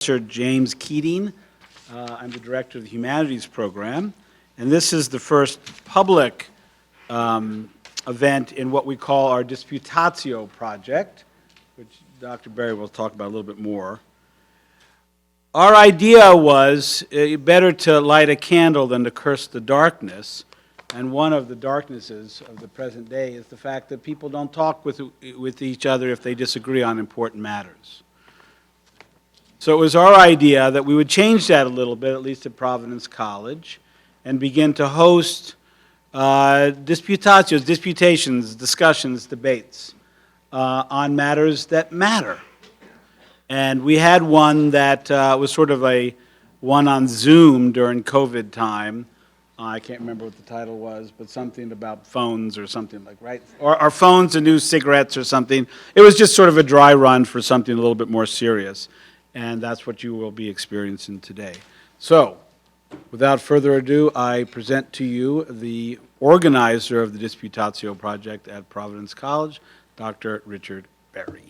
Professor James Keating. I'm the director of the Humanities Program, and this is the first public event in what we call our Disputatio Project, which Dr. Berry will talk about a little bit more. Our idea was better to light a candle than to curse the darkness, and one of the darknesses of the present day is the fact that people don't talk with each other if they disagree on important matters. So it was our idea that we would change that a little bit, at least at Providence College, and begin to host disputatios, disputations, discussions, debates on matters that matter. And we had one that was sort of a one on Zoom during COVID time. I can't remember what the title was, but something about phones or something like, right? Or are phones the new cigarettes or something? It was just sort of a dry run for something a little bit more serious. And that's what you will be experiencing today. So, without further ado, I present to you the organizer of the Disputatio Project at Providence College, Dr. Richard Berry.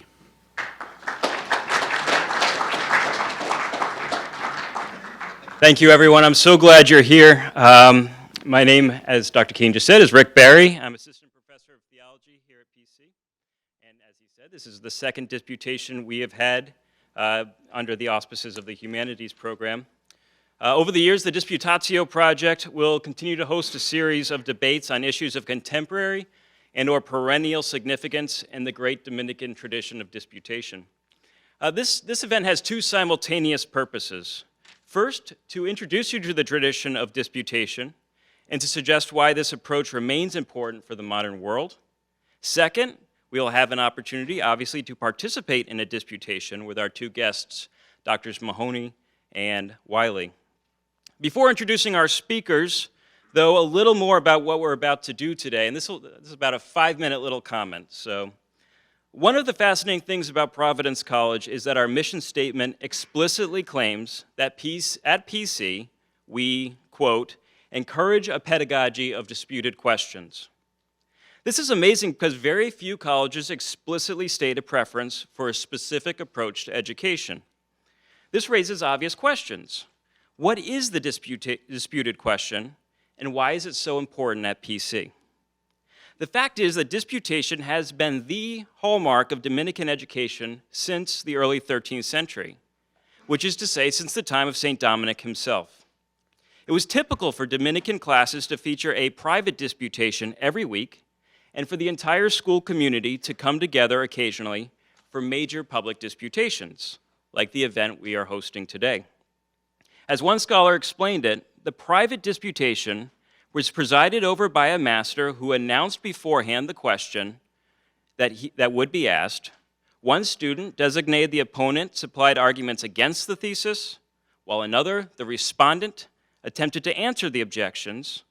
Thank you, everyone. I'm so glad you're here. My name, as Dr. Keane just said, is Rick Berry. I'm assistant professor of theology here at PC. And as he said, this is the second disputation we have had under the auspices of the Humanities Program. Over the years, the Disputatio Project will continue to host a series of debates on issues of contemporary and/or perennial significance in the great Dominican tradition of disputation. This event has two simultaneous purposes. First, to introduce you to the tradition of disputation and to suggest why this approach remains important for the modern world. Second, we will have an opportunity, obviously, to participate in a disputation with our two guests, Drs. Mahoney and Wyllie. Before introducing our speakers, though, a little more about what we're about to do today, and this is about a 5-minute little comment. So, one of the fascinating things about Providence College is that our mission statement explicitly claims that at PC, we, quote, encourage a pedagogy of disputed questions. This is amazing because very few colleges explicitly state a preference for a specific approach to education. This raises obvious questions. What is the disputed question, and why is it so important at PC? The fact is that disputation has been the hallmark of Dominican education since the early 13th century, which is to say, since the time of St. Dominic himself. It was typical for Dominican classes to feature a private disputation every week, and for the entire school community to come together occasionally for major public disputations, like the event we are hosting today. As one scholar explained it, the private disputation was presided over by a master who announced beforehand the question that would be asked. One student designated the opponent, supplied arguments against the thesis, while another, the respondent, attempted to answer the objections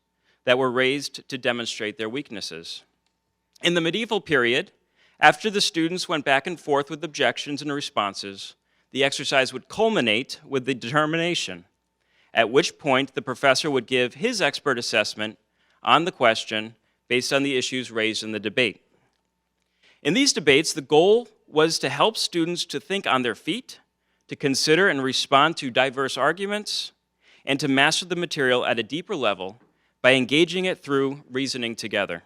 that were raised to demonstrate their weaknesses. In the medieval period, after the students went back and forth with objections and responses, the exercise would culminate with the determination, at which point the professor would give his expert assessment on the question based on the issues raised in the debate. In these debates, the goal was to help students to think on their feet, to consider and respond to diverse arguments, and to master the material at a deeper level by engaging it through reasoning together.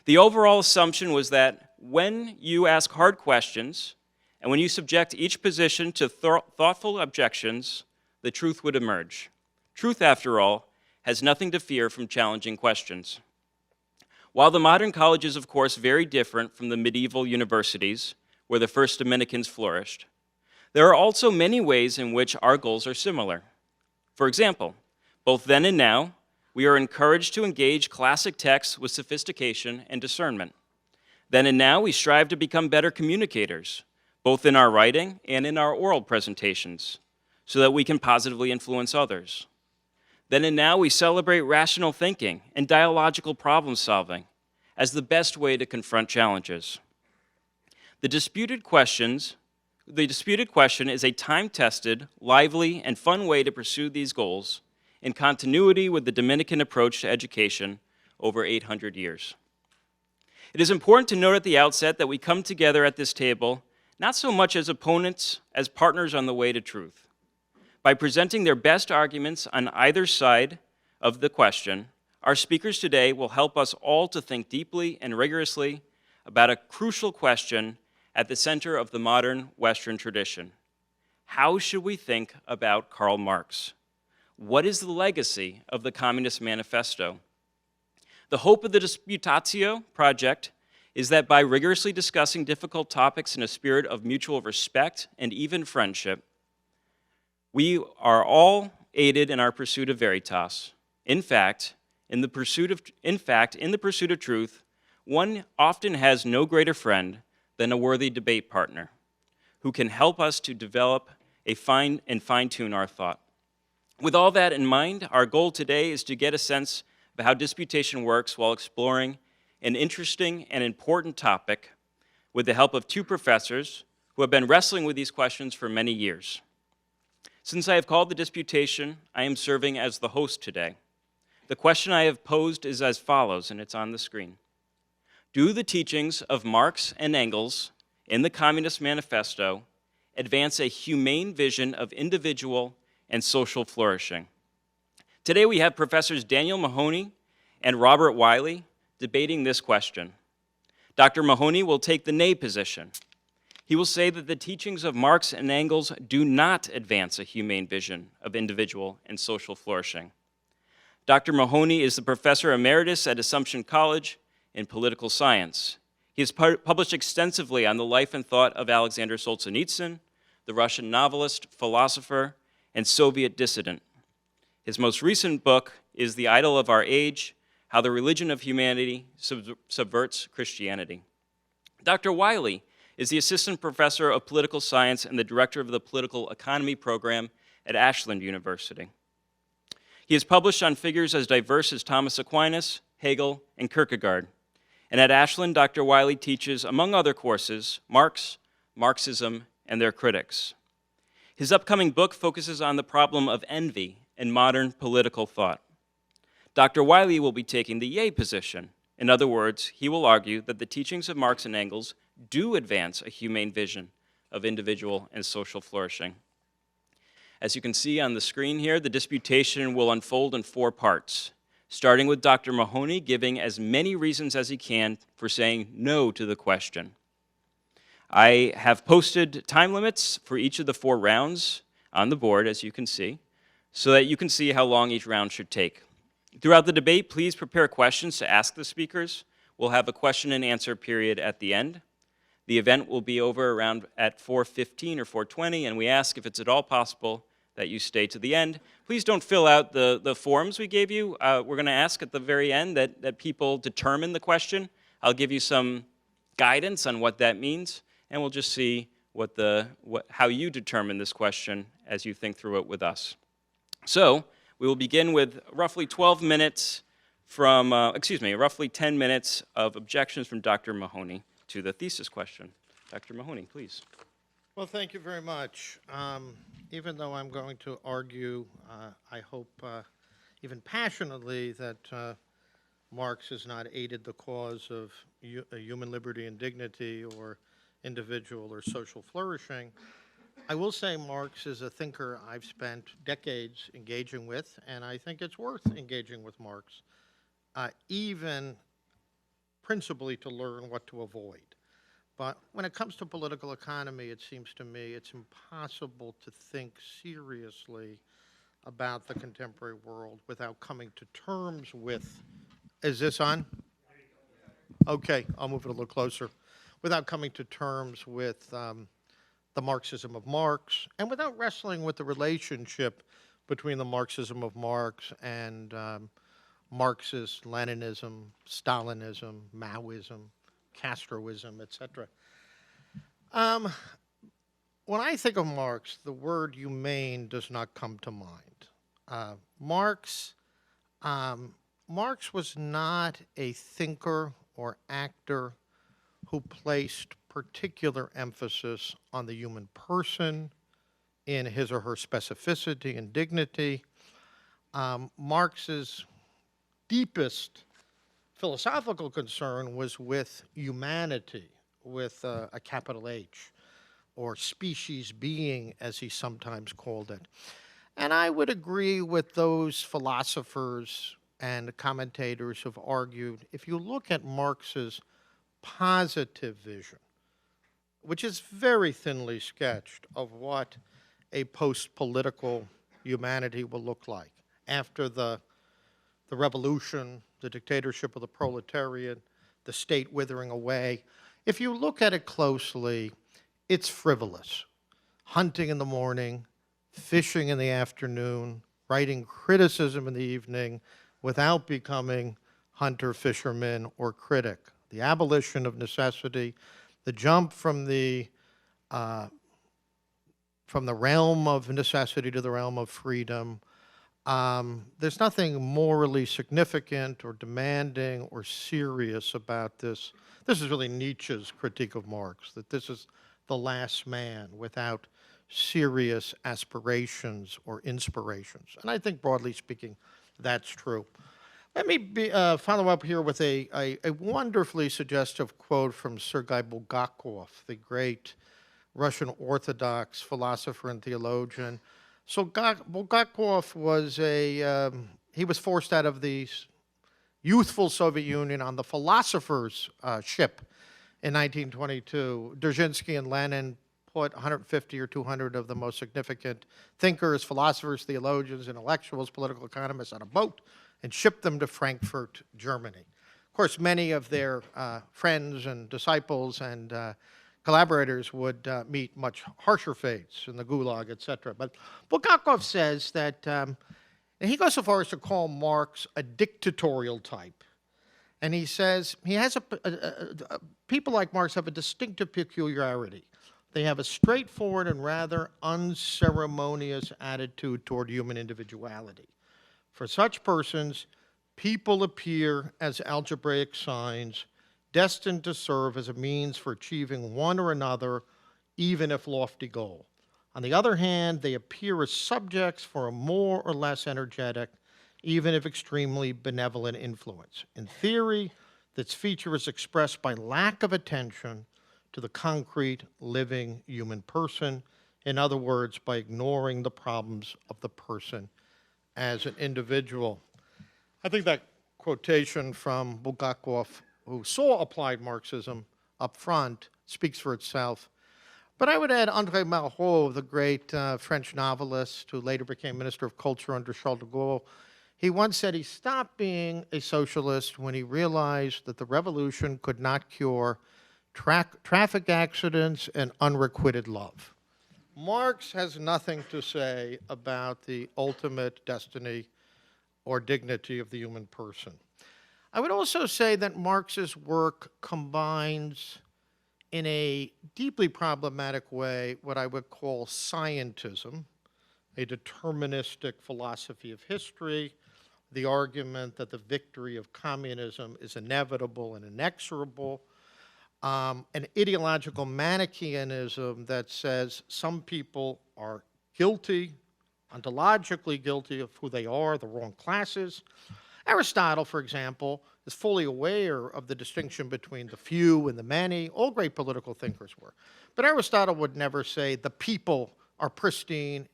The overall assumption was that when you ask hard questions and when you subject each position to thoughtful objections, the truth would emerge. Truth, after all, has nothing to fear from challenging questions. While the modern college is, of course, very different from the medieval universities where the first Dominicans flourished, there are also many ways in which our goals are similar. For example, both then and now, we are encouraged to engage classic texts with sophistication and discernment. Then and now, we strive to become better communicators, both in our writing and in our oral presentations, so that we can positively influence others. Then and now, we celebrate rational thinking and dialogical problem solving as the best way to confront challenges. The disputed question is a time-tested, lively, and fun way to pursue these goals in continuity with the Dominican approach to education over 800 years. It is important to note at the outset that we come together at this table not so much as opponents, as partners on the way to truth. By presenting their best arguments on either side of the question, our speakers today will help us all to think deeply and rigorously about a crucial question at the center of the modern Western tradition. How should we think about Karl Marx? What is the legacy of the Communist Manifesto? The hope of the Disputatio Project is that by rigorously discussing difficult topics in a spirit of mutual respect and even friendship, we are all aided in our pursuit of veritas. In fact, in the pursuit of truth, one often has no greater friend than a worthy debate partner who can help us to develop and fine-tune our thought. With all that in mind, our goal today is to get a sense of how disputation works while exploring an interesting and important topic with the help of two professors who have been wrestling with these questions for many years. Since I have called the disputation, I am serving as the host today. The question I have posed is as follows, and it's on the screen. Do the teachings of Marx and Engels in the Communist Manifesto advance a humane vision of individual and social flourishing? Today we have Professors Daniel Mahoney and Robert Wyllie debating this question. Dr. Mahoney will take the nay position. He will say that the teachings of Marx and Engels do not advance a humane vision of individual and social flourishing. Dr. Mahoney is the Professor Emeritus at Assumption College in Political Science. He has published extensively on the life and thought of Alexander Solzhenitsyn, the Russian novelist, philosopher, and Soviet dissident. His most recent book is The Idol of Our Age, How the Religion of Humanity Subverts Christianity. Dr. Wyllie is the Assistant Professor of Political Science and the Director of the Political Economy Program at Ashland University. He has published on figures as diverse as Thomas Aquinas, Hegel, and Kierkegaard. And at Ashland, Dr. Wyllie teaches, among other courses, Marx, Marxism, and their critics. His upcoming book focuses on the problem of envy in modern political thought. Dr. Wyllie will be taking the yay position. In other words, he will argue that the teachings of Marx and Engels do advance a humane vision of individual and social flourishing. As you can see on the screen here, the disputation will unfold in 4 parts, starting with Dr. Mahoney giving as many reasons as he can for saying no to the question. I have posted time limits for each of the 4 rounds on the board, as you can see, so that you can see how long each round should take. Throughout the debate, please prepare questions to ask the speakers. We'll have a question and answer period at the end. The event will be over around at 4:15 or 4:20, and we ask if it's at all possible that you stay to the end. Please don't fill out the forms we gave you. We're going to ask at the very end that people determine the question. I'll give you some guidance on what that means, and we'll just see how you determine this question as you think through it with us. So we will begin with roughly 12 minutes roughly 10 minutes of objections from Dr. Mahoney to the thesis question. Dr. Mahoney, please. Well, thank you very much. Even though I'm going to argue, I hope even passionately that Marx has not aided the cause of human liberty and dignity or individual or social flourishing, I will say Marx is a thinker I've spent decades engaging with, and I think it's worth engaging with Marx, even principally to learn what to avoid. But when it comes to political economy, it seems to me it's impossible to think seriously about the contemporary world without coming to terms with, is this on? Okay, I'll move it a little closer. Without coming to terms with the Marxism of Marx, and without wrestling with the relationship between the Marxism of Marx and Marxist Leninism, Stalinism, Maoism, Castroism, etc. When I think of Marx, the word humane does not come to mind. Marx was not a thinker or actor who placed particular emphasis on the human person in his or her specificity and dignity. Marx's deepest philosophical concern was with humanity, with a capital H, or species being, as he sometimes called it. And I would agree with those philosophers and commentators who've argued, if you look at Marx's positive vision, which is very thinly sketched of what a post-political humanity will look like after the revolution, the dictatorship of the proletariat, the state withering away. If you look at it closely, it's frivolous. Hunting in the morning, fishing in the afternoon, writing criticism in the evening without becoming hunter, fisherman, or critic. The abolition of necessity, the jump from the realm of necessity to the realm of freedom. There's nothing morally significant or demanding or serious about this. This is really Nietzsche's critique of Marx, that this is the last man without serious aspirations or inspirations. And I think, broadly speaking, that's true. Let me follow up here with a wonderfully suggestive quote from Sergei Bulgakov, the great Russian Orthodox philosopher and theologian. So Bulgakov was he was forced out of the youthful Soviet Union on the philosopher's ship in 1922. Dzerzhinsky and Lenin put 150 or 200 of the most significant thinkers, philosophers, theologians, intellectuals, political economists on a boat and shipped them to Frankfurt, Germany. Of course, many of their friends and disciples and collaborators would meet much harsher fates in the Gulag, etc. But Bulgakov says that, and he goes so far as to call Marx a dictatorial type. And he says he has people like Marx have a distinctive peculiarity. They have a straightforward and rather unceremonious attitude toward human individuality. For such persons, people appear as algebraic signs destined to serve as a means for achieving one or another, even if lofty goal. On the other hand, they appear as subjects for a more or less energetic, even if extremely benevolent influence. In theory, this feature is expressed by lack of attention to the concrete, living human person. In other words, by ignoring the problems of the person as an individual. I think that quotation from Bulgakov, who saw applied Marxism up front, speaks for itself. But I would add André Malraux, the great French novelist who later became Minister of Culture under Charles de Gaulle. He once said he stopped being a socialist when he realized that the revolution could not cure traffic accidents and unrequited love. Marx has nothing to say about the ultimate destiny or dignity of the human person. I would also say that Marx's work combines, in a deeply problematic way, what I would call scientism, a deterministic philosophy of history, the argument that the victory of communism is inevitable and inexorable, an ideological Manichaeanism that says some people are guilty, ontologically guilty of who they are, the wrong classes. Aristotle, for example, is fully aware of the distinction between the few and the many. All great political thinkers were. But Aristotle would never say the people are pristine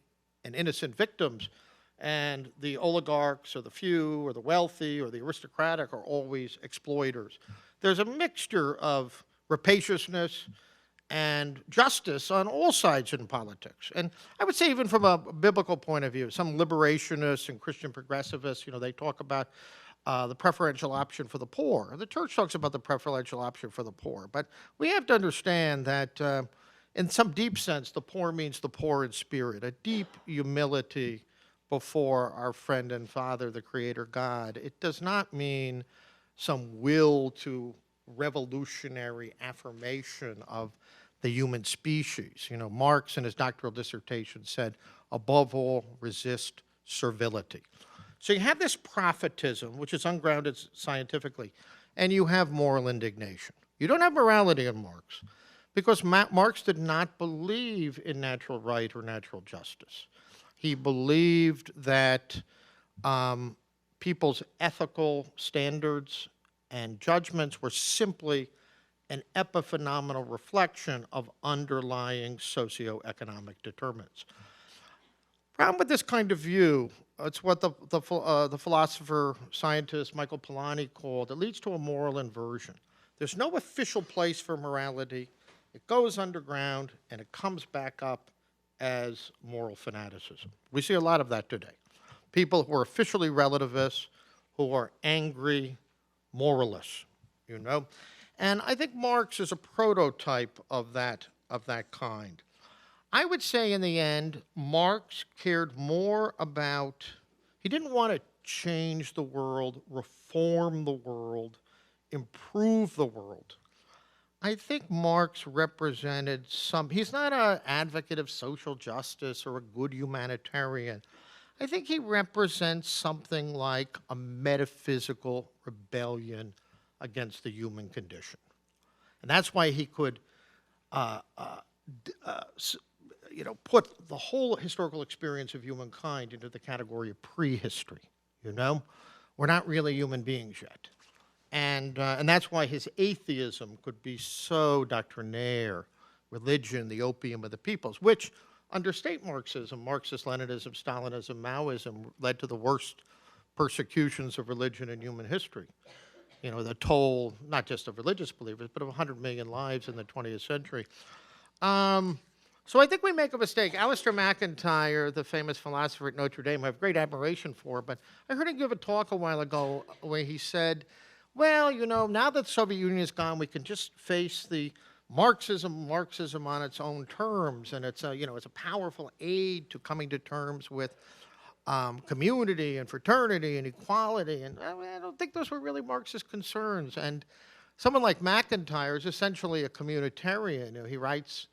and innocent victims, and the oligarchs or the few or the wealthy or the aristocratic are always exploiters. There's a mixture of rapaciousness and justice on all sides in politics. And I would say even from a biblical point of view, some liberationists and Christian progressivists, they talk about the preferential option for the poor. The church talks about the preferential option for the poor. But we have to understand that in some deep sense, the poor means the poor in spirit, a deep humility before our friend and Father, the Creator God. It does not mean some will to revolutionary affirmation of the human species. Marx in his doctoral dissertation said, above all, resist servility. So you have this prophetism, which is ungrounded scientifically, and you have moral indignation. You don't have morality in Marx, because Marx did not believe in natural right or natural justice. He believed that people's ethical standards and judgments were simply an epiphenomenal reflection of underlying socioeconomic determinants. Problem with this kind of view, it's what the philosopher, scientist Michael Polanyi called, it leads to a moral inversion. There's no official place for morality. It goes underground, and it comes back up as moral fanaticism. We see a lot of that today. People who are officially relativists, who are angry moralists, you know? And I think Marx is a prototype of that kind. I would say in the end, Marx cared more about, he didn't want to change the world, reform the world, improve the world. I think Marx represented he's not an advocate of social justice or a good humanitarian. I think he represents something like a metaphysical rebellion against the human condition. And that's why he could put the whole historical experience of humankind into the category of prehistory, you know? We're not really human beings yet. And that's why his atheism could be so doctrinaire, religion, the opium of the peoples, which under state Marxism, Marxist-Leninism, Stalinism, Maoism, led to the worst persecutions of religion in human history. You know, the toll, not just of religious believers, but of 100 million lives in the 20th century. So I think we make a mistake. Alistair McIntyre, the famous philosopher at Notre Dame, I have great admiration for, but I heard him give a talk a while ago where he said, well, you know, now that the Soviet Union is gone, we can just face the Marxism on its own terms, and it's a powerful aid to coming to terms with community and fraternity and equality, and I don't think those were really Marxist concerns. And someone like McIntyre is essentially a communitarian. You know, he writes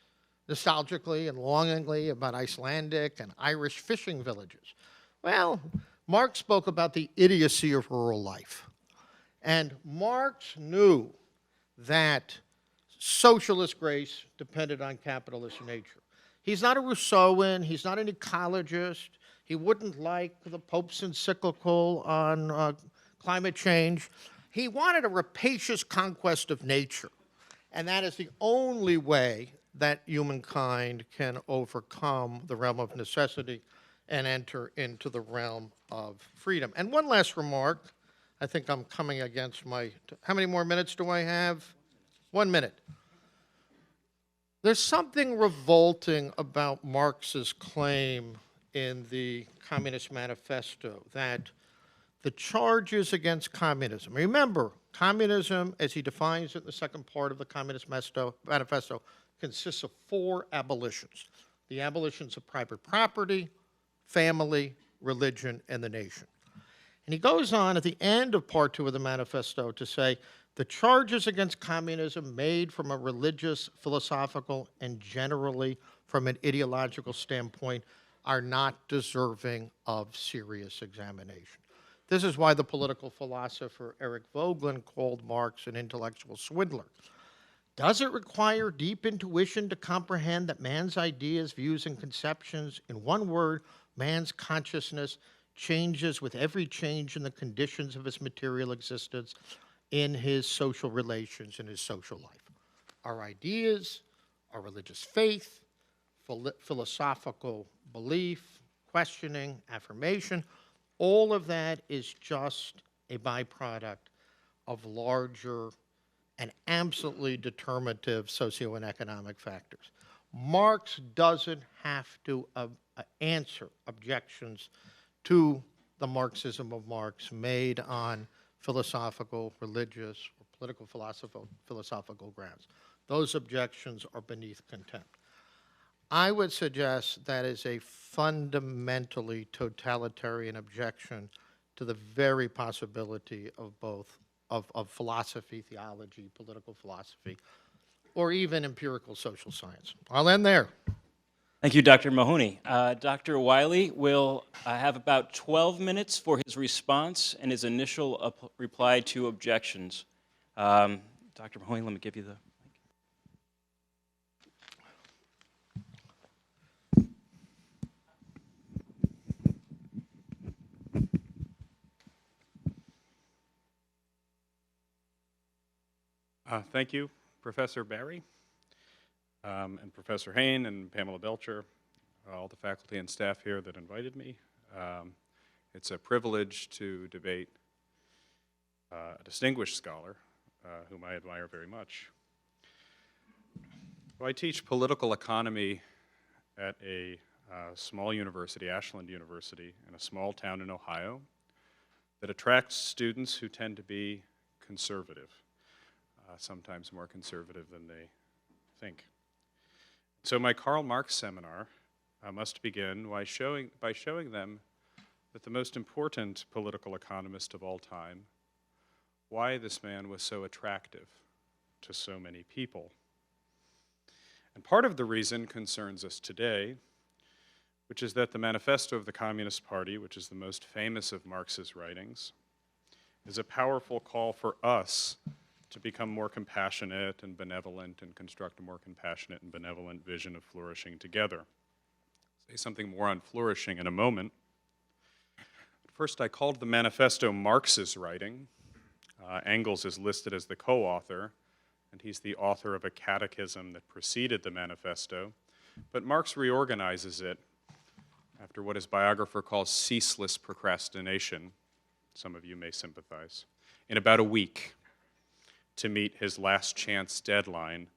nostalgically and longingly about Icelandic and Irish fishing villages. Well, Marx spoke about the idiocy of rural life. And Marx knew that socialist grace depended on capitalist nature. He's not a Rousseauian, he's not an ecologist, he wouldn't like the Pope's encyclical on climate change. He wanted a rapacious conquest of nature, and that is the only way that humankind can overcome the realm of necessity and enter into the realm of freedom. And one last remark. I think I'm coming against how many more minutes do I have? 1 minute. There's something revolting about Marx's claim in the Communist Manifesto that the charges against communism, remember, communism, as he defines it in the second part of the Communist Manifesto, consists of 4 abolitions. The abolitions of private property, family, religion, and the nation. And he goes on at the end of part 2 of the manifesto to say, the charges against communism made from a religious, philosophical, and generally from an ideological standpoint are not deserving of serious examination. This is why the political philosopher Eric Voegelin called Marx an intellectual swindler. Does it require deep intuition to comprehend that man's ideas, views, and conceptions, in one word, man's consciousness, changes with every change in the conditions of his material existence, in his social relations, in his social life? Our ideas, our religious faith, philosophical belief, questioning, affirmation, all of that is just a byproduct of larger and absolutely determinative socio and economic factors. Marx doesn't have to answer objections to the Marxism of Marx made on philosophical, religious, or political philosophical grounds. Those objections are beneath contempt. I would suggest that is a fundamentally totalitarian objection to the very possibility of both of philosophy, theology, political philosophy, or even empirical social science. I'll end there. Thank you, Dr. Mahoney. Dr. Wyllie will have about 12 minutes for his response and his initial reply to objections. Dr. Mahoney, let me give you the mic. Thank you, Professor Barry, and Professor Hain and Pamela Belcher. all the faculty and staff here that invited me. It's a privilege to debate a distinguished scholar whom I admire very much. Well, I teach political economy at a small university, Ashland University, in a small town in Ohio that attracts students who tend to be conservative, sometimes more conservative than they think. So my Karl Marx seminar must begin by showing them that the most important political economist of all time, why this man was so attractive to so many people. And part of the reason concerns us today, which is that the Manifesto of the Communist Party, which is the most famous of Marx's writings, is a powerful call for us to become more compassionate and benevolent and construct a more compassionate and benevolent vision of flourishing together. I'll say something more on flourishing in a moment. But first, I called the Manifesto Marx's writing. Engels is listed as the co-author, and he's the author of a catechism that preceded the Manifesto. But Marx reorganizes it after what his biographer calls ceaseless procrastination. Some of you may sympathize. In about a week, to meet his last chance deadline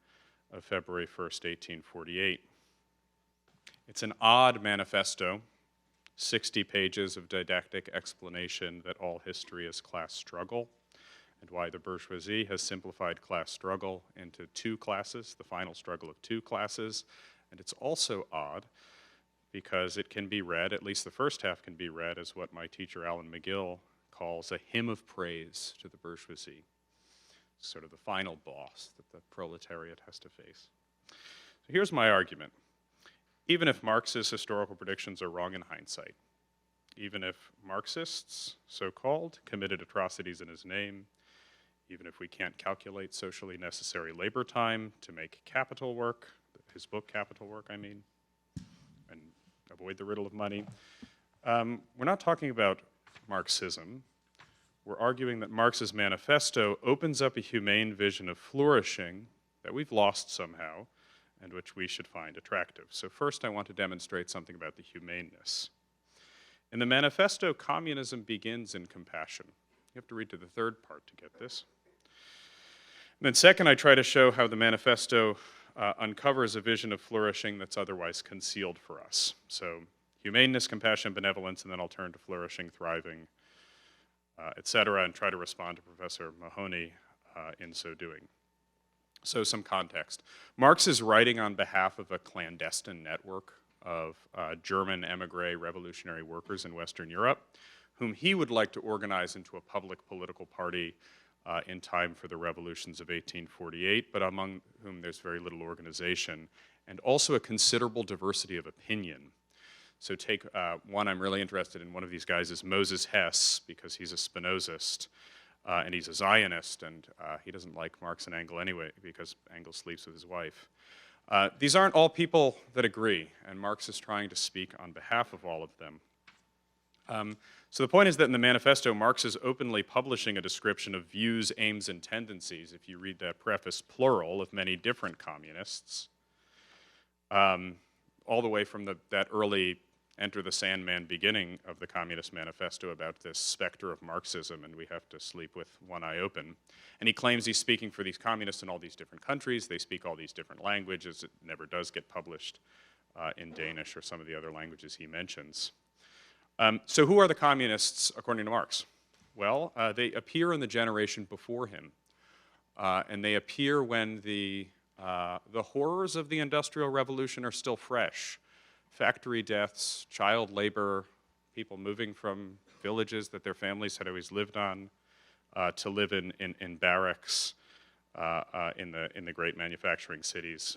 of February 1st, 1848. It's an odd manifesto, 60 pages of didactic explanation that all history is class struggle, and why the bourgeoisie has simplified class struggle into two classes, the final struggle of two classes. And it's also odd because it can be read, at least the first half can be read, as what my teacher Alan McGill calls a hymn of praise to the bourgeoisie. Sort of the final boss that the proletariat has to face. So here's my argument. Even if Marx's historical predictions are wrong in hindsight, even if Marxists, so-called, committed atrocities in his name, even if we can't calculate socially necessary labor time to make capital work, his book Capital Work, I mean, and avoid the riddle of money, we're not talking about Marxism. We're arguing that Marx's manifesto opens up a humane vision of flourishing that we've lost somehow and which we should find attractive. So first I want to demonstrate something about the humaneness. In the manifesto, communism begins in compassion. You have to read to the third part to get this. And then second, I try to show how the manifesto uncovers a vision of flourishing that's otherwise concealed for us. So humaneness, compassion, benevolence, and then I'll turn to flourishing, thriving, et cetera, and try to respond to Professor Mahoney in so doing. So some context. Marx is writing on behalf of a clandestine network of German emigre revolutionary workers in Western Europe, whom he would like to organize into a public political party in time for the revolutions of 1848, but among whom there's very little organization, and also a considerable diversity of opinion. So take one I'm really interested in. One of these guys is Moses Hess, because he's a Spinozist, and he's a Zionist, and he doesn't like Marx and Engels anyway, because Engels sleeps with his wife. These aren't all people that agree, and Marx is trying to speak on behalf of all of them. So the point is that in the manifesto, Marx is openly publishing a description of views, aims, and tendencies, if you read that preface, plural, of many different communists, all the way from that early Enter the Sandman beginning of the Communist Manifesto about this specter of Marxism, and we have to sleep with one eye open. And he claims he's speaking for these communists in all these different countries. They speak all these different languages. It never does get published in Danish or some of the other languages he mentions. So who are the communists according to Marx? Well, they appear in the generation before him, and they appear when the horrors of the Industrial Revolution are still fresh. Factory deaths, child labor, people moving from villages that their families had always lived on to live in barracks in the great manufacturing cities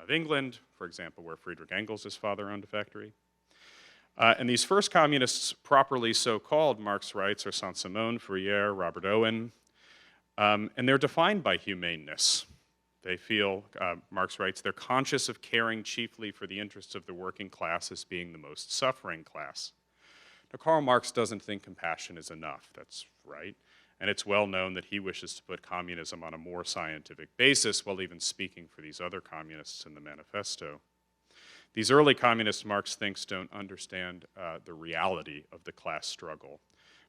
of England, for example, where Friedrich Engels' father owned a factory. And these first communists, properly so-called, Marx writes, are Saint-Simon, Fourier, Robert Owen, and they're defined by humaneness. They feel, Marx writes, they're conscious of caring chiefly for the interests of the working class as being the most suffering class. Now, Karl Marx doesn't think compassion is enough, that's right, and it's well known that he wishes to put communism on a more scientific basis while even speaking for these other communists in the manifesto. These early communist Marx thinks don't understand the reality of the class struggle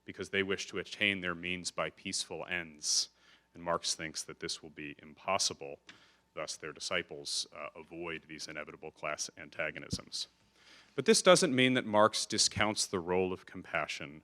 because they wish to attain their means by peaceful ends. And Marx thinks that this will be impossible. Thus, their disciples avoid these inevitable class antagonisms. But this doesn't mean that Marx discounts the role of compassion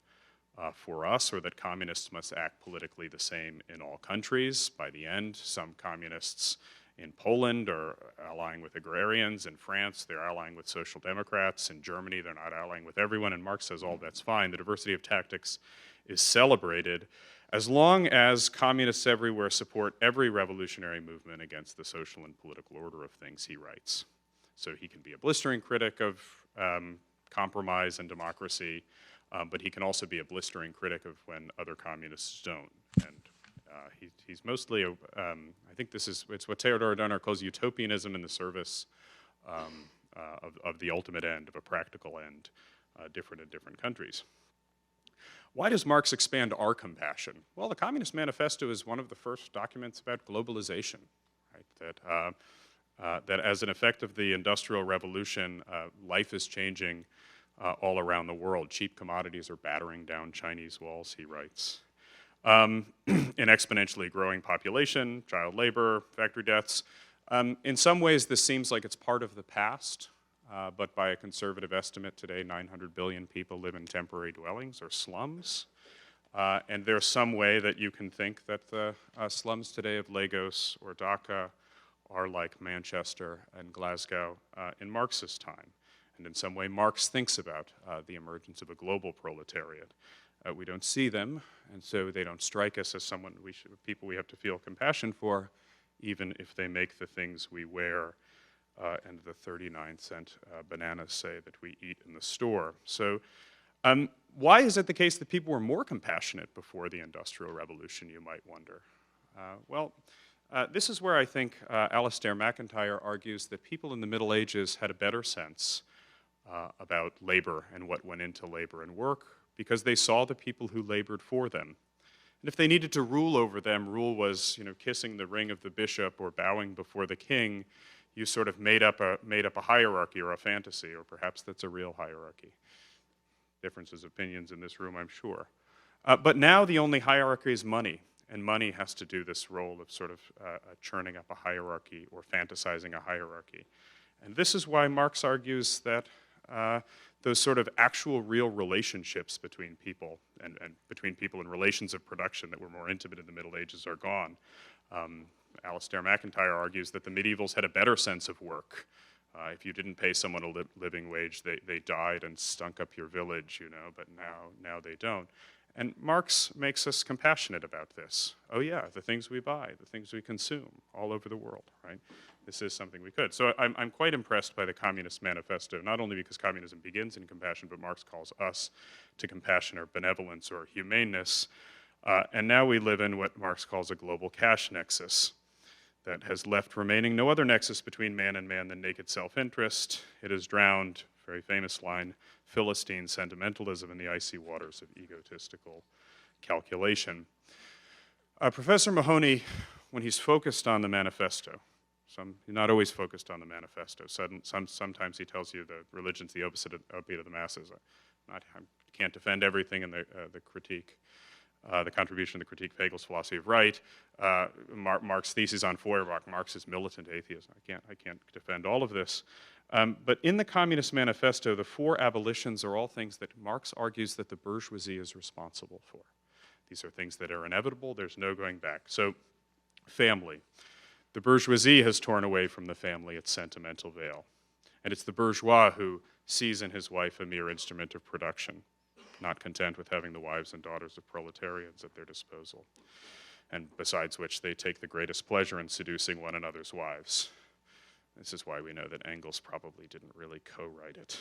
for us, or that communists must act politically the same in all countries. By the end, some communists in Poland are allying with agrarians. In France, they're allying with social democrats. In Germany, they're not allying with everyone. And Marx says all that's fine. The diversity of tactics is celebrated as long as communists everywhere support every revolutionary movement against the social and political order of things, he writes. So he can be a blistering critic of compromise and democracy, but he can also be a blistering critic of when other communists don't. And he's mostly, I think it's what Theodor Adorno calls utopianism in the service of the ultimate end, of a practical end, different in different countries. Why does Marx expand our compassion? Well, the Communist Manifesto is one of the first documents about globalization, right? That as an effect of the Industrial Revolution, life is changing all around the world. Cheap commodities are battering down Chinese walls, he writes. An exponentially growing population, child labor, factory deaths. In some ways, this seems like it's part of the past, but by a conservative estimate today, 900 billion people live in temporary dwellings or slums. And there's some way that you can think that the slums today of Lagos or Dhaka are like Manchester and Glasgow in Marx's time. And in some way, Marx thinks about the emergence of a global proletariat. We don't see them, and so they don't strike us as people we have to feel compassion for, even if they make the things we wear and the 39-cent bananas say that we eat in the store. So why is it the case that people were more compassionate before the Industrial Revolution, you might wonder? This is where I think Alasdair MacIntyre argues that people in the Middle Ages had a better sense about labor and what went into labor and work because they saw the people who labored for them. And if they needed to rule over them, rule was, kissing the ring of the bishop or bowing before the king. You sort of made up a hierarchy or a fantasy, or perhaps that's a real hierarchy. Differences of opinions in this room, I'm sure. But now the only hierarchy is money, and money has to do this role of sort of churning up a hierarchy or fantasizing a hierarchy. And this is why Marx argues that those sort of actual real relationships between people and between people in relations of production that were more intimate in the Middle Ages are gone. Alasdair MacIntyre argues that the medievals had a better sense of work. If you didn't pay someone a living wage, they died and stunk up your village, but now they don't. And Marx makes us compassionate about this. Oh yeah, the things we buy, the things we consume all over the world, right? This is something we could. So I'm quite impressed by the Communist Manifesto, not only because communism begins in compassion, but Marx calls us to compassion or benevolence or humaneness. And now we live in what Marx calls a global cash nexus that has left remaining no other nexus between man and man than naked self-interest. It has drowned, very famous line, Philistine sentimentalism in the icy waters of egotistical calculation. Professor Mahoney, when he's focused on the manifesto, he's not always focused on the manifesto. Sometimes he tells you the religion's the opiate of the masses. I can't defend everything in the critique. The contribution to the critique of Hegel's philosophy of right, Marx's thesis on Feuerbach, Marx's militant atheism. I can't defend all of this. But in the Communist Manifesto, the 4 abolitions are all things that Marx argues that the bourgeoisie is responsible for. These are things that are inevitable. There's no going back. So, family. The bourgeoisie has torn away from the family its sentimental veil. And it's the bourgeois who sees in his wife a mere instrument of production, not content with having the wives and daughters of proletarians at their disposal, and besides which they take the greatest pleasure in seducing one another's wives. This is why we know that Engels probably didn't really co-write it,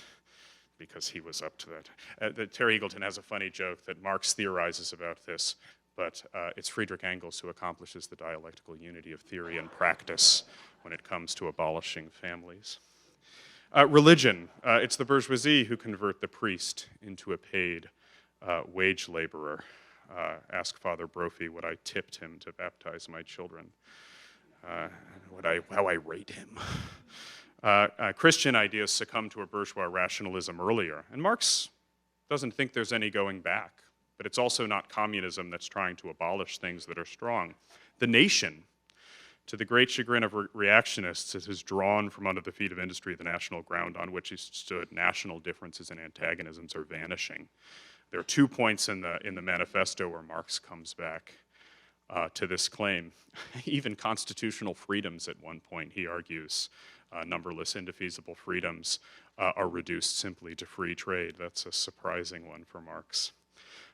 because he was up to that. Terry Eagleton has a funny joke that Marx theorizes about this, but it's Friedrich Engels who accomplishes the dialectical unity of theory and practice when it comes to abolishing families. Religion. It's the bourgeoisie who convert the priest into a paid wage laborer. Ask Father Brophy what I tipped him to baptize my children, how I rate him. Christian ideas succumb to a bourgeois rationalism earlier. And Marx doesn't think there's any going back. But it's also not communism that's trying to abolish things that are strong. The nation, to the great chagrin of reactionists, has drawn from under the feet of industry the national ground on which he stood. National differences and antagonisms are vanishing. There are 2 points in the Manifesto where Marx comes back to this claim. Even constitutional freedoms at one point, he argues, numberless indefeasible freedoms are reduced simply to free trade. That's a surprising one for Marx.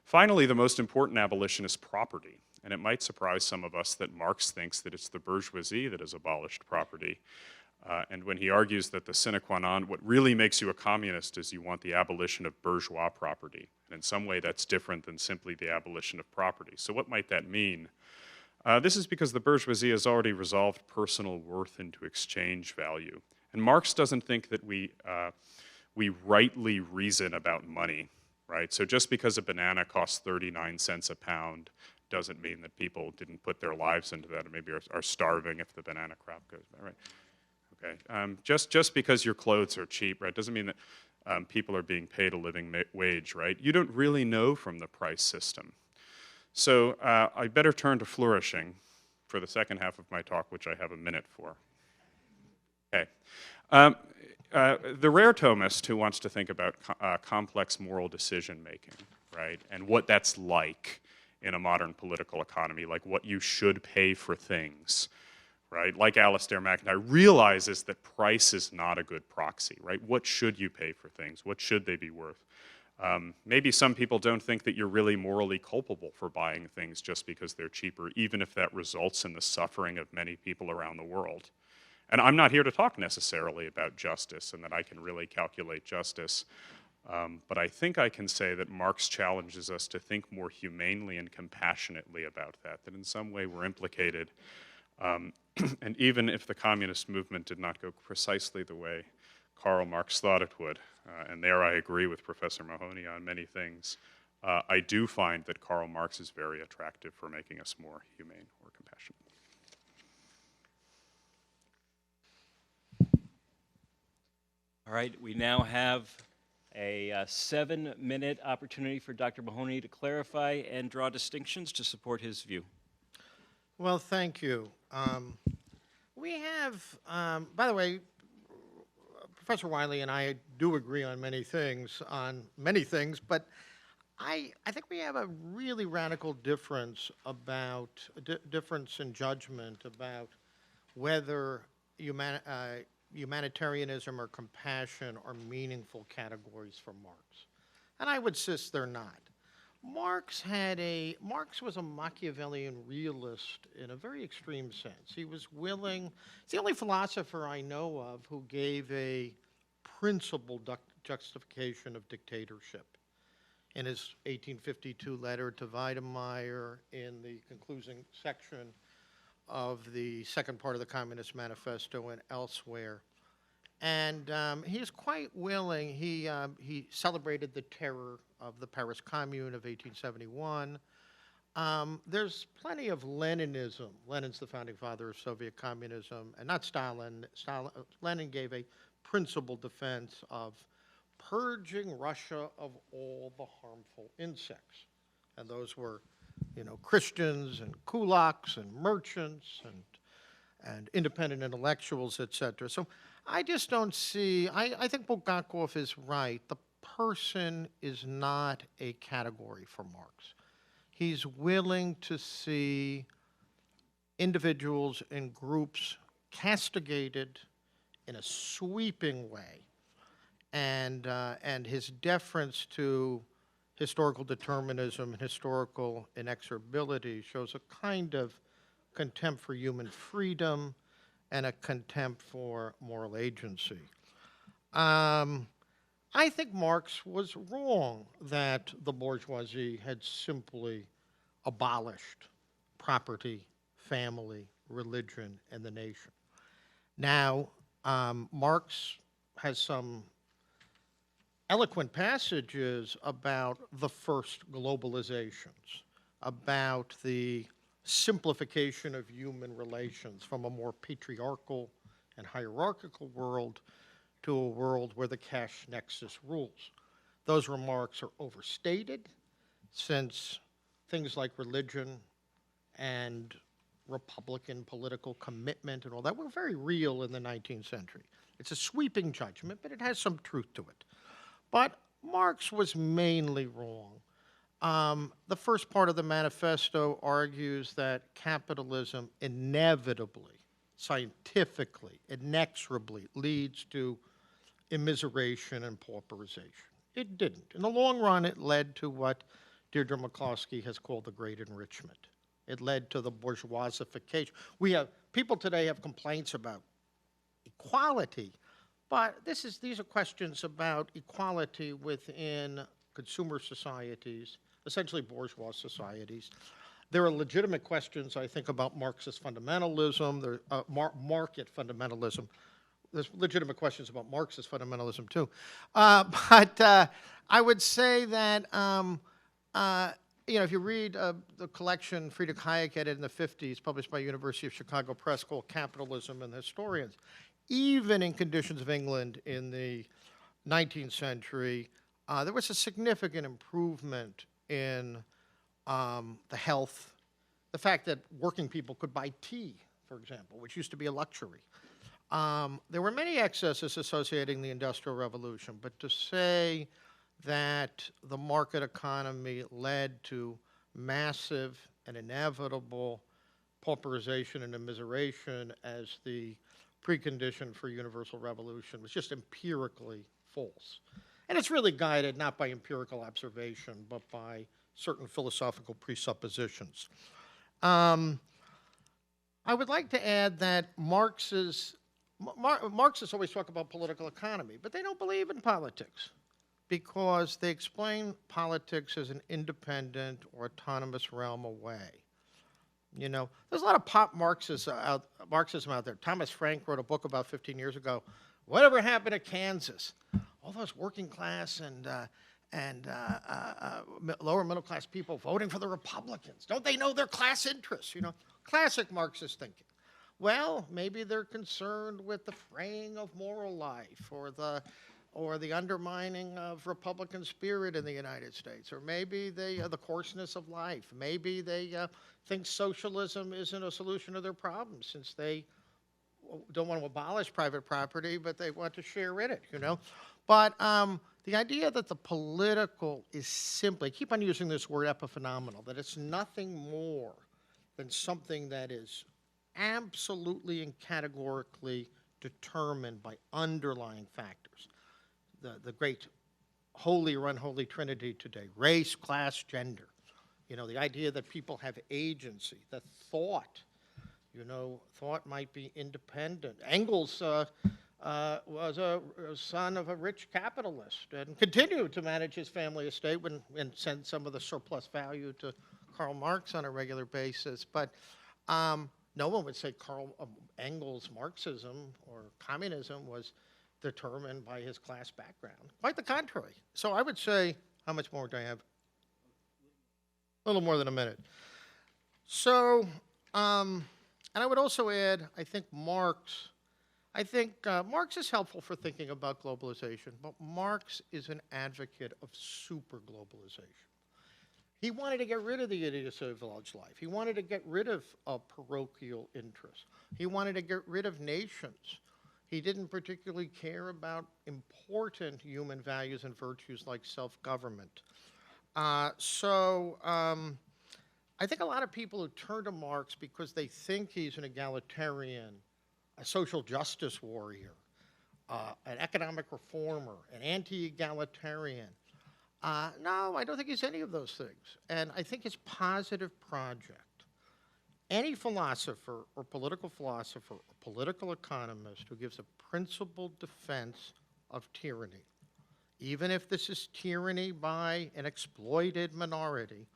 Finally, the most important abolition is property. And it might surprise some of us that Marx thinks that it's the bourgeoisie that has abolished property. And when he argues that the sine qua non, what really makes you a communist is you want the abolition of bourgeois property. And in some way that's different than simply the abolition of property. So what might that mean? This is because the bourgeoisie has already resolved personal worth into exchange value. And Marx doesn't think that we rightly reason about money. Right? So just because a banana costs 39 cents a pound doesn't mean that people didn't put their lives into that, or maybe are starving if the banana crop goes bad, right? Okay. Just because your clothes are cheap, right, doesn't mean that people are being paid a living wage, right? You don't really know from the price system. So I better turn to flourishing for the second half of my talk, which I have a minute for. Okay. The rare Thomist who wants to think about complex moral decision-making, right, and what that's like in a modern political economy, like what you should pay for things, right, like Alistair McIntyre, realizes that price is not a good proxy, right? What should you pay for things? What should they be worth? Maybe some people don't think that you're really morally culpable for buying things just because they're cheaper, even if that results in the suffering of many people around the world. And I'm not here to talk necessarily about justice and that I can really calculate justice, but I think I can say that Marx challenges us to think more humanely and compassionately about that in some way we're implicated. And even if the communist movement did not go precisely the way Karl Marx thought it would, and there I agree with Professor Mahoney on many things, I do find that Karl Marx is very attractive for making us more humane or compassionate. All right, we now have a 7-minute opportunity for Dr. Mahoney to clarify and draw distinctions to support his view. Well, thank you. We have, by the way, Professor Wyllie and I do agree on many things, but I think we have a really radical difference in judgment about whether humanitarianism or compassion are meaningful categories for Marx. And I would insist they're not. Marx was a Machiavellian realist in a very extreme sense. He was willing, he's the only philosopher I know of who gave a principled justification of dictatorship. In his 1852 letter to Wedemeyer, in the concluding section of the second part of the Communist Manifesto and elsewhere. And he is quite willing. He celebrated the terror of the Paris Commune of 1871. There's plenty of Leninism. Lenin's the founding father of Soviet communism, and not Stalin. Lenin gave a principled defense of purging Russia of all the harmful insects. And those were, Christians and kulaks and merchants and independent intellectuals, etc. So I just don't see, I think Bulgakov is right. The person is not a category for Marx. He's willing to see individuals and groups castigated in a sweeping way. And his deference to historical determinism and historical inexorability shows a kind of contempt for human freedom and a contempt for moral agency. I think Marx was wrong that the bourgeoisie had simply abolished property, family, religion, and the nation. Now, Marx has some eloquent passages about the first globalizations, about the simplification of human relations from a more patriarchal and hierarchical world to a world where the cash nexus rules. Those remarks are overstated, since things like religion and Republican political commitment and all that were very real in the 19th century. It's a sweeping judgment, but it has some truth to it. But Marx was mainly wrong. The first part of the Manifesto argues that capitalism inevitably, scientifically, inexorably leads to immiseration and pauperization. It didn't. In the long run, it led to what Deirdre McCloskey has called the Great Enrichment. It led to the bourgeoisification. People today have complaints about equality, but these are questions about equality within consumer societies, essentially bourgeois societies. There are legitimate questions, I think, about Marxist fundamentalism, market fundamentalism. There's legitimate questions about Marxist fundamentalism, too. But I would say that, if you read the collection Friedrich Hayek edited in the 50s, published by University of Chicago Press, called Capitalism and the Historians, even in conditions of England in the 19th century, there was a significant improvement in the health, the fact that working people could buy tea, for example, which used to be a luxury. There were many excesses associating the Industrial Revolution, but to say that the market economy led to massive and inevitable pauperization and immiseration as the precondition for universal revolution was just empirically false. And it's really guided not by empirical observation, but by certain philosophical presuppositions. I would like to add that Marxists always talk about political economy, but they don't believe in politics because they explain politics as an independent or autonomous realm away. There's a lot of pop Marxism out there. Thomas Frank wrote a book about 15 years ago, Whatever Happened to Kansas? All those working class and lower middle class people voting for the Republicans. Don't they know their class interests? Classic Marxist thinking. Well, maybe they're concerned with the fraying of moral life or the undermining of Republican spirit in the United States, or maybe the coarseness of life. Maybe they think socialism isn't a solution to their problems, since they don't want to abolish private property, but they want to share in it, But the idea that the political is simply, I keep on using this word epiphenomenal, that it's nothing more than something that is absolutely and categorically determined by underlying factors. The great holy or unholy trinity today, race, class, gender. The idea that people have agency, that thought might be independent. Engels was a son of a rich capitalist and continued to manage his family estate and send some of the surplus value to Karl Marx on a regular basis. But no one would say Engels' Marxism or communism was determined by his class background. Quite the contrary. So I would say, how much more do I have? A little more than a minute. So, and I would also add, I think Marx is helpful for thinking about globalization, but Marx is an advocate of super globalization. He wanted to get rid of the idiocy of village life. He wanted to get rid of parochial interests. He wanted to get rid of nations. He didn't particularly care about important human values and virtues like self-government. So I think a lot of people who turn to Marx because they think he's an egalitarian, a social justice warrior, an economic reformer, an anti-egalitarian. No, I don't think he's any of those things. And I think his positive project, any philosopher or political economist who gives a principled defense of tyranny, even if this is tyranny by an exploited minority,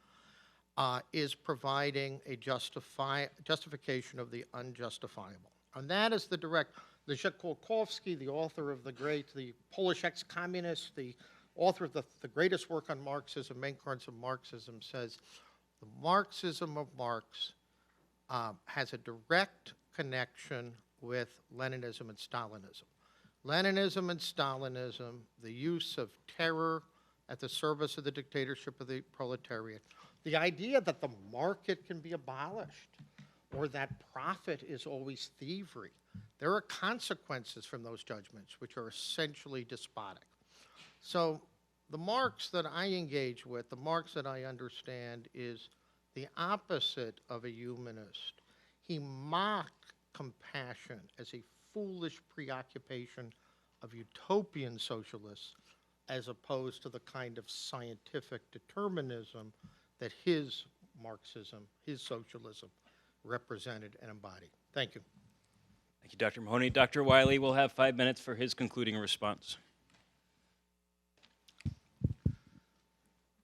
is providing a justification of the unjustifiable. And that is the Leszek Kolakowski, the author of the Polish ex-communist, the author of the greatest work on Marxism, Main Currents of Marxism, says the Marxism of Marx has a direct connection with Leninism and Stalinism. Leninism and Stalinism, the use of terror at the service of the dictatorship of the proletariat, the idea that the market can be abolished or that profit is always thievery. There are consequences from those judgments which are essentially despotic. So the Marx that I engage with, the Marx that I understand, is the opposite of a humanist. He mocked compassion as a foolish preoccupation of utopian socialists as opposed to the kind of scientific determinism that his Marxism, his socialism, represented and embodied. Thank you. Thank you, Dr. Mahoney. Dr. Wyllie will have 5 minutes for his concluding response.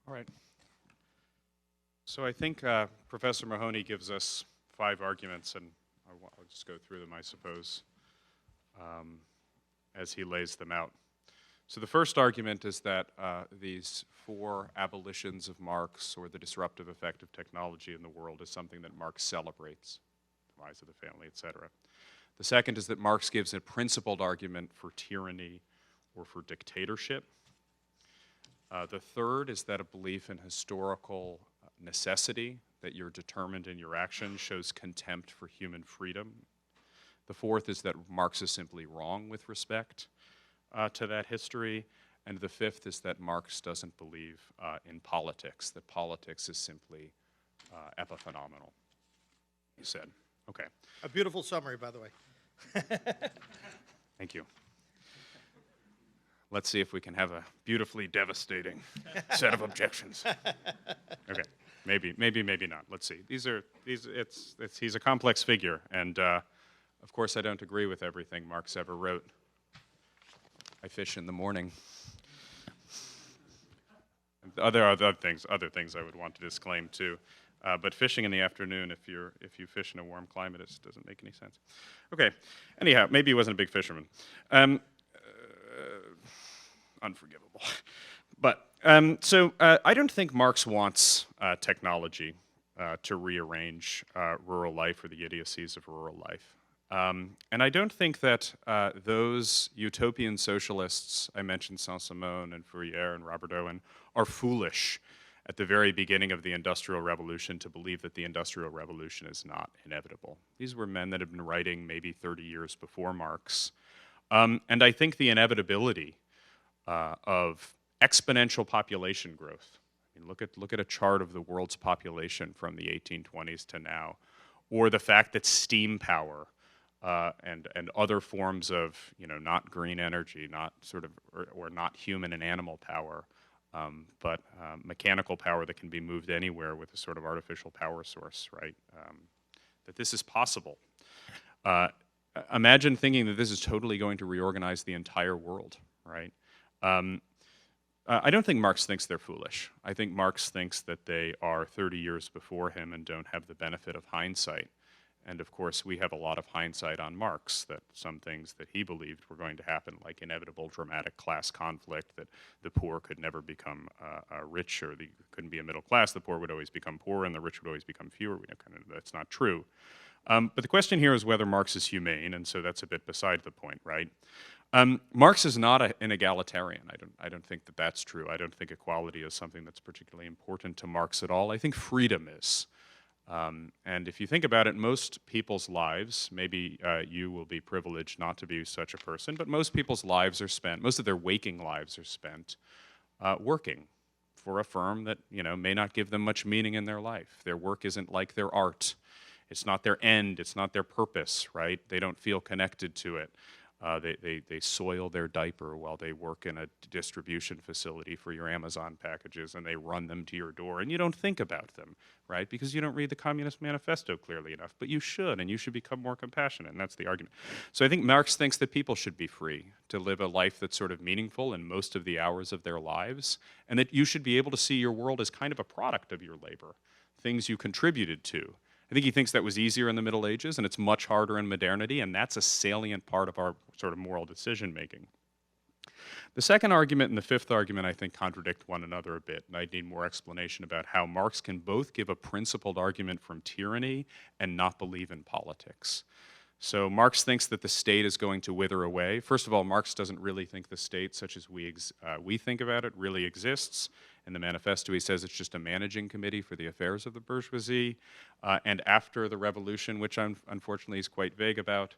All right. So I think Professor Mahoney gives us 5 arguments, and I'll just go through them, I suppose, as he lays them out. So the first argument is that these 4 abolitions of Marx, or the disruptive effect of technology in the world, is something that Marx celebrates, the rise of the family, etc. The second is that Marx gives a principled argument for tyranny or for dictatorship. The third is that a belief in historical necessity, that you're determined in your actions, shows contempt for human freedom. The fourth is that Marx is simply wrong with respect to that history. And the fifth is that Marx doesn't believe in politics, that politics is simply epiphenomenal, he said. Okay. A beautiful summary, by the way. Thank you. Let's see if we can have a beautifully devastating set of objections. Okay, maybe not. Let's see. He's a complex figure, and of course I don't agree with everything Marx ever wrote. I fish in the morning. Other things I would want to disclaim too. But fishing in the afternoon, if you fish in a warm climate, it doesn't make any sense. Okay. Anyhow, maybe he wasn't a big fisherman. Unforgivable. But so I don't think Marx wants technology to rearrange rural life or the idiocies of rural life. And I don't think that those utopian socialists, I mentioned Saint-Simon and Fourier and Robert Owen, are foolish at the very beginning of the Industrial Revolution to believe that the Industrial Revolution is not inevitable. These were men that had been writing maybe 30 years before Marx. And I think the inevitability of exponential population growth. I mean, look at a chart of the world's population from the 1820s to now, or the fact that steam power and other forms of, not green energy, not sort of, or not human and animal power, but mechanical power that can be moved anywhere with a sort of artificial power source, right? That this is possible. Imagine thinking that this is totally going to reorganize the entire world, right? I don't think Marx thinks they're foolish. I think Marx thinks that they are 30 years before him and don't have the benefit of hindsight. And of course, we have a lot of hindsight on Marx, that some things that he believed were going to happen, like inevitable dramatic class conflict, that the poor could never become rich, or couldn't be a middle class, the poor would always become poor and the rich would always become fewer. That's not true. But the question here is whether Marx is humane, and so that's a bit beside the point, right? Marx is not an egalitarian. I don't think that that's true. I don't think equality is something that's particularly important to Marx at all. I think freedom is. And if you think about it, most people's lives, maybe you will be privileged not to be such a person, but most people's lives are spent, most of their waking lives are spent working for a firm that, may not give them much meaning in their life. Their work isn't like their art. It's not their end. It's not their purpose, right? They don't feel connected to it. They soil their diaper while they work in a distribution facility for your Amazon packages, and they run them to your door, and you don't think about them, right? Because you don't read the Communist Manifesto clearly enough, but you should, and you should become more compassionate, and that's the argument. So I think Marx thinks that people should be free to live a life that's sort of meaningful in most of the hours of their lives, and that you should be able to see your world as kind of a product of your labor, things you contributed to. I think he thinks that was easier in the Middle Ages, and it's much harder in modernity, and that's a salient part of our sort of moral decision-making. The second argument and the fifth argument, I think, contradict one another a bit, and I need more explanation about how Marx can both give a principled argument from tyranny and not believe in politics. So Marx thinks that the state is going to wither away. First of all, Marx doesn't really think the state, such as we think about it, really exists. In the Manifesto, he says it's just a managing committee for the affairs of the bourgeoisie. And after the revolution, which unfortunately he's quite vague about,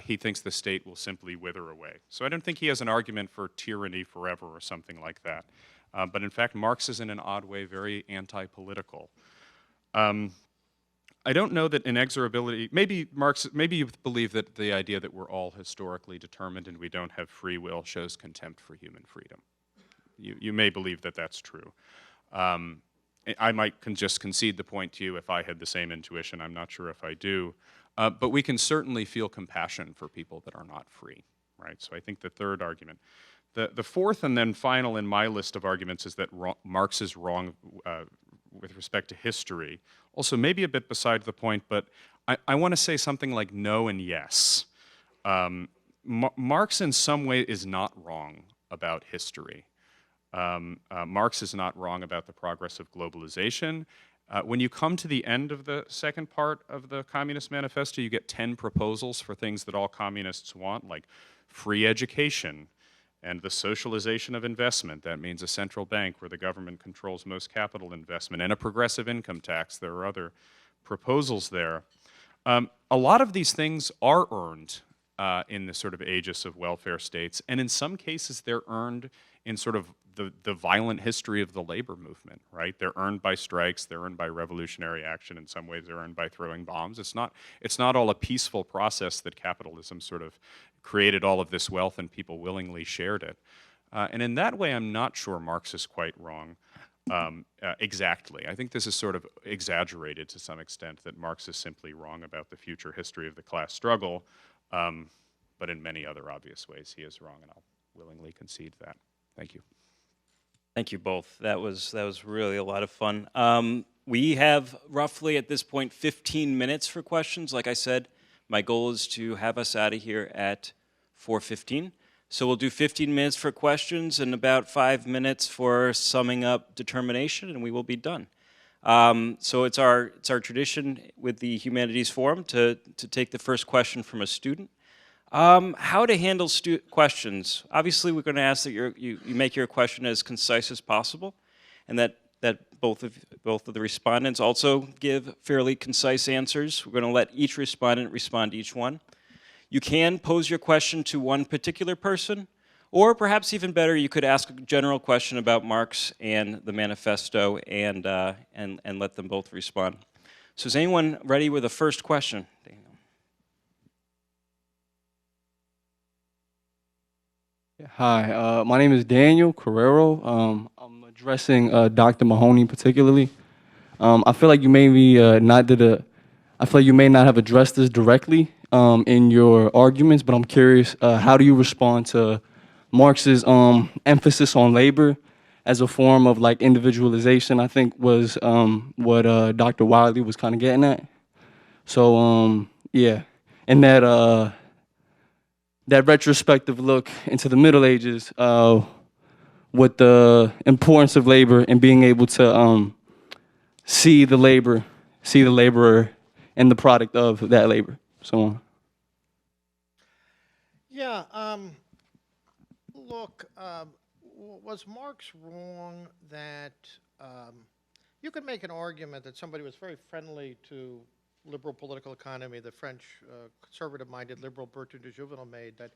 he thinks the state will simply wither away. So I don't think he has an argument for tyranny forever or something like that. But in fact, Marx is in an odd way very anti-political. I don't know that inexorability, maybe you believe that the idea that we're all historically determined and we don't have free will shows contempt for human freedom. You may believe that that's true. I might just concede the point to you if I had the same intuition. I'm not sure if I do. But we can certainly feel compassion for people that are not free, right? So I think the third argument. The fourth and then final in my list of arguments is that Marx is wrong with respect to history. Also, maybe a bit beside the point, but I want to say something like no and yes. Marx in some way is not wrong about history. Marx is not wrong about the progress of globalization. When you come to the end of the second part of the Communist Manifesto, you get 10 proposals for things that all communists want, like free education and the socialization of investment. That means a central bank where the government controls most capital investment, and a progressive income tax. There are other proposals there. A lot of these things are earned in the sort of aegis of welfare states, and in some cases they're earned in sort of the violent history of the labor movement, right? They're earned by strikes, they're earned by revolutionary action, in some ways they're earned by throwing bombs. It's not all a peaceful process that capitalism sort of created all of this wealth and people willingly shared it. And in that way, I'm not sure Marx is quite wrong exactly. I think this is sort of exaggerated to some extent, that Marx is simply wrong about the future history of the class struggle, but in many other obvious ways he is wrong, and I'll willingly concede that. Thank you. Thank you both. That was really a lot of fun. We have roughly at this point 15 minutes for questions. Like I said, my goal is to have us out of here at 4:15. So we'll do 15 minutes for questions and about 5 minutes for summing up determination, and we will be done. So it's our tradition with the Humanities Forum to take the first question from a student. How to handle questions. Obviously, we're going to ask that you make your question as concise as possible, and that both of the respondents also give fairly concise answers. We're going to let each respondent respond to each one. You can pose your question to one particular person, or perhaps even better, you could ask a general question about Marx and the Manifesto, and let them both respond. So is anyone ready with the first question? Hi, my name is Daniel Carrero. I'm addressing Dr. Mahoney particularly. I feel like you maybe I feel like you may not have addressed this directly in your arguments, but I'm curious, how do you respond to Marx's emphasis on labor as a form of like individualization? I think was what Dr. Wyllie was kind of getting at. So yeah, and that retrospective look into the Middle Ages with the importance of labor and being able to see the laborer and the product of that labor, so on. Yeah, look, was Marx wrong that you could make an argument that somebody was very friendly to liberal political economy, the French conservative-minded liberal Bertrand de Jouvenel made, that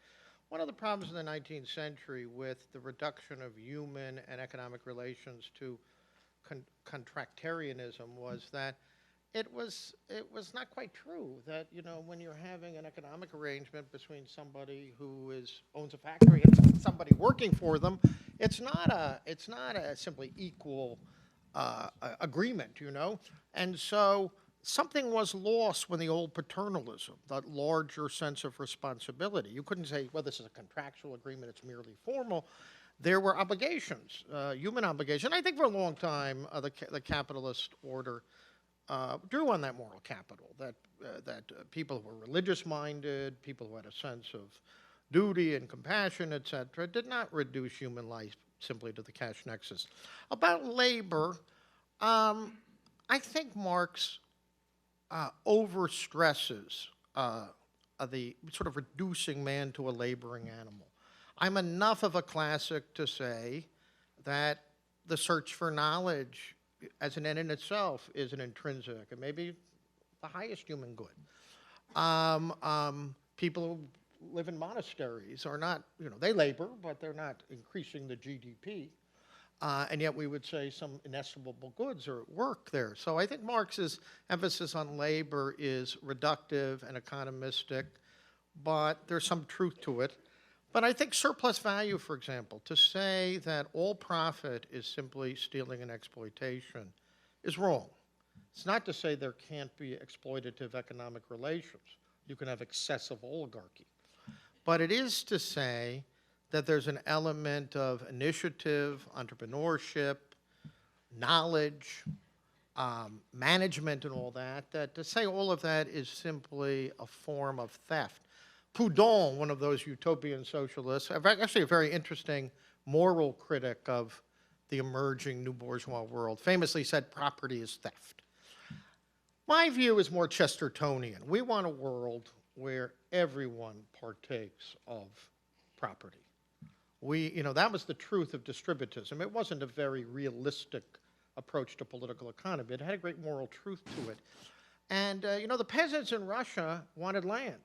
one of the problems in the 19th century with the reduction of human and economic relations to contractarianism was that it was not quite true that, you know, when you're having an economic arrangement between somebody who owns a factory and somebody working for them, it's not a simply equal agreement, you know, and so something was lost when the old paternalism, that larger sense of responsibility. You couldn't say, well, this is a contractual agreement, it's merely formal. There were obligations, human obligations. I think for a long time, the capitalist order drew on that moral capital, that people who were religious-minded, people who had a sense of duty and compassion, etc., did not reduce human life simply to the cash nexus. About labor, I think Marx overstresses the sort of reducing man to a laboring animal. I'm enough of a classic to say that the search for knowledge as an end in itself is an intrinsic and maybe the highest human good. People who live in monasteries are not, they labor, but they're not increasing the GDP. And yet we would say some inestimable goods are at work there. So I think Marx's emphasis on labor is reductive and economistic, but there's some truth to it. But I think surplus value, for example, to say that all profit is simply stealing and exploitation is wrong. It's not to say there can't be exploitative economic relations. You can have excessive oligarchy. But it is to say that there's an element of initiative, entrepreneurship, knowledge, management and all that, that to say all of that is simply a form of theft. Proudhon, one of those utopian socialists, actually a very interesting moral critic of the emerging new bourgeois world, famously said property is theft. My view is more Chestertonian. We want a world where everyone partakes of property. That was the truth of distributism. It wasn't a very realistic approach to political economy. It had a great moral truth to it. And, the peasants in Russia wanted land.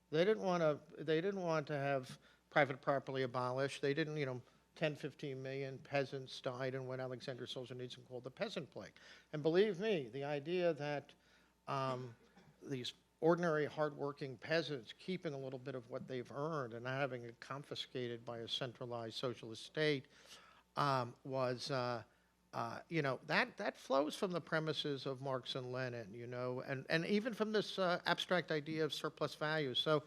They didn't want to have private property abolished. They didn't, 10, 15 million peasants died in what Alexander Solzhenitsyn called the peasant plague. And believe me, the idea that these ordinary hardworking peasants keeping a little bit of what they've earned and not having it confiscated by a centralized socialist state was, that flows from the premises of Marx and Lenin, and even from this abstract idea of surplus value. So,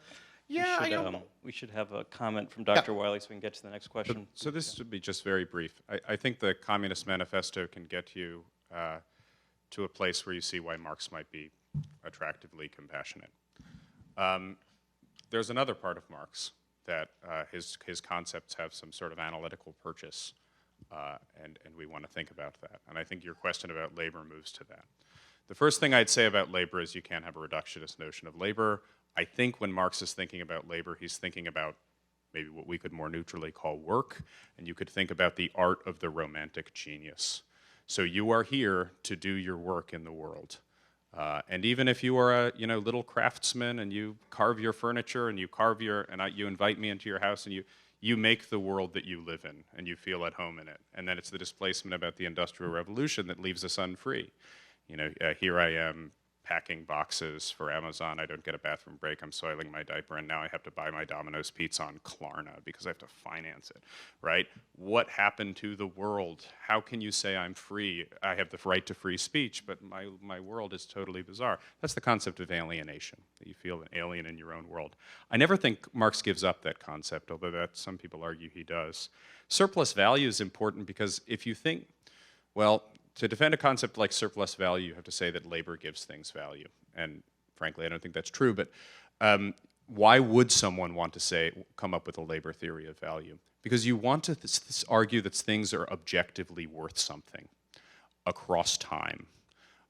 yeah, we should have a comment from Dr. Wyllie so we can get to the next question. So this would be just very brief. I think the Communist Manifesto can get you to a place where you see why Marx might be attractively compassionate. There's another part of Marx that his concepts have some sort of analytical purchase, and we want to think about that. And I think your question about labor moves to that. The first thing I'd say about labor is you can't have a reductionist notion of labor. I think when Marx is thinking about labor, he's thinking about maybe what we could more neutrally call work, and you could think about the art of the romantic genius. So you are here to do your work in the world. And even if you are a little craftsman and you carve your furniture and you you invite me into your house and you make the world that you live in and you feel at home in it. And then it's the displacement about the Industrial Revolution that leaves us unfree. Here I am packing boxes for Amazon. I don't get a bathroom break. I'm soiling my diaper, and now I have to buy my Domino's pizza on Klarna because I have to finance it, right? What happened to the world? How can you say I'm free? I have the right to free speech, but my world is totally bizarre. That's the concept of alienation, that you feel an alien in your own world. I never think Marx gives up that concept, although some people argue he does. Surplus value is important because if you think, well, to defend a concept like surplus value, you have to say that labor gives things value. And frankly, I don't think that's true, but why would someone want to come up with a labor theory of value? Because you want to argue that things are objectively worth something across time,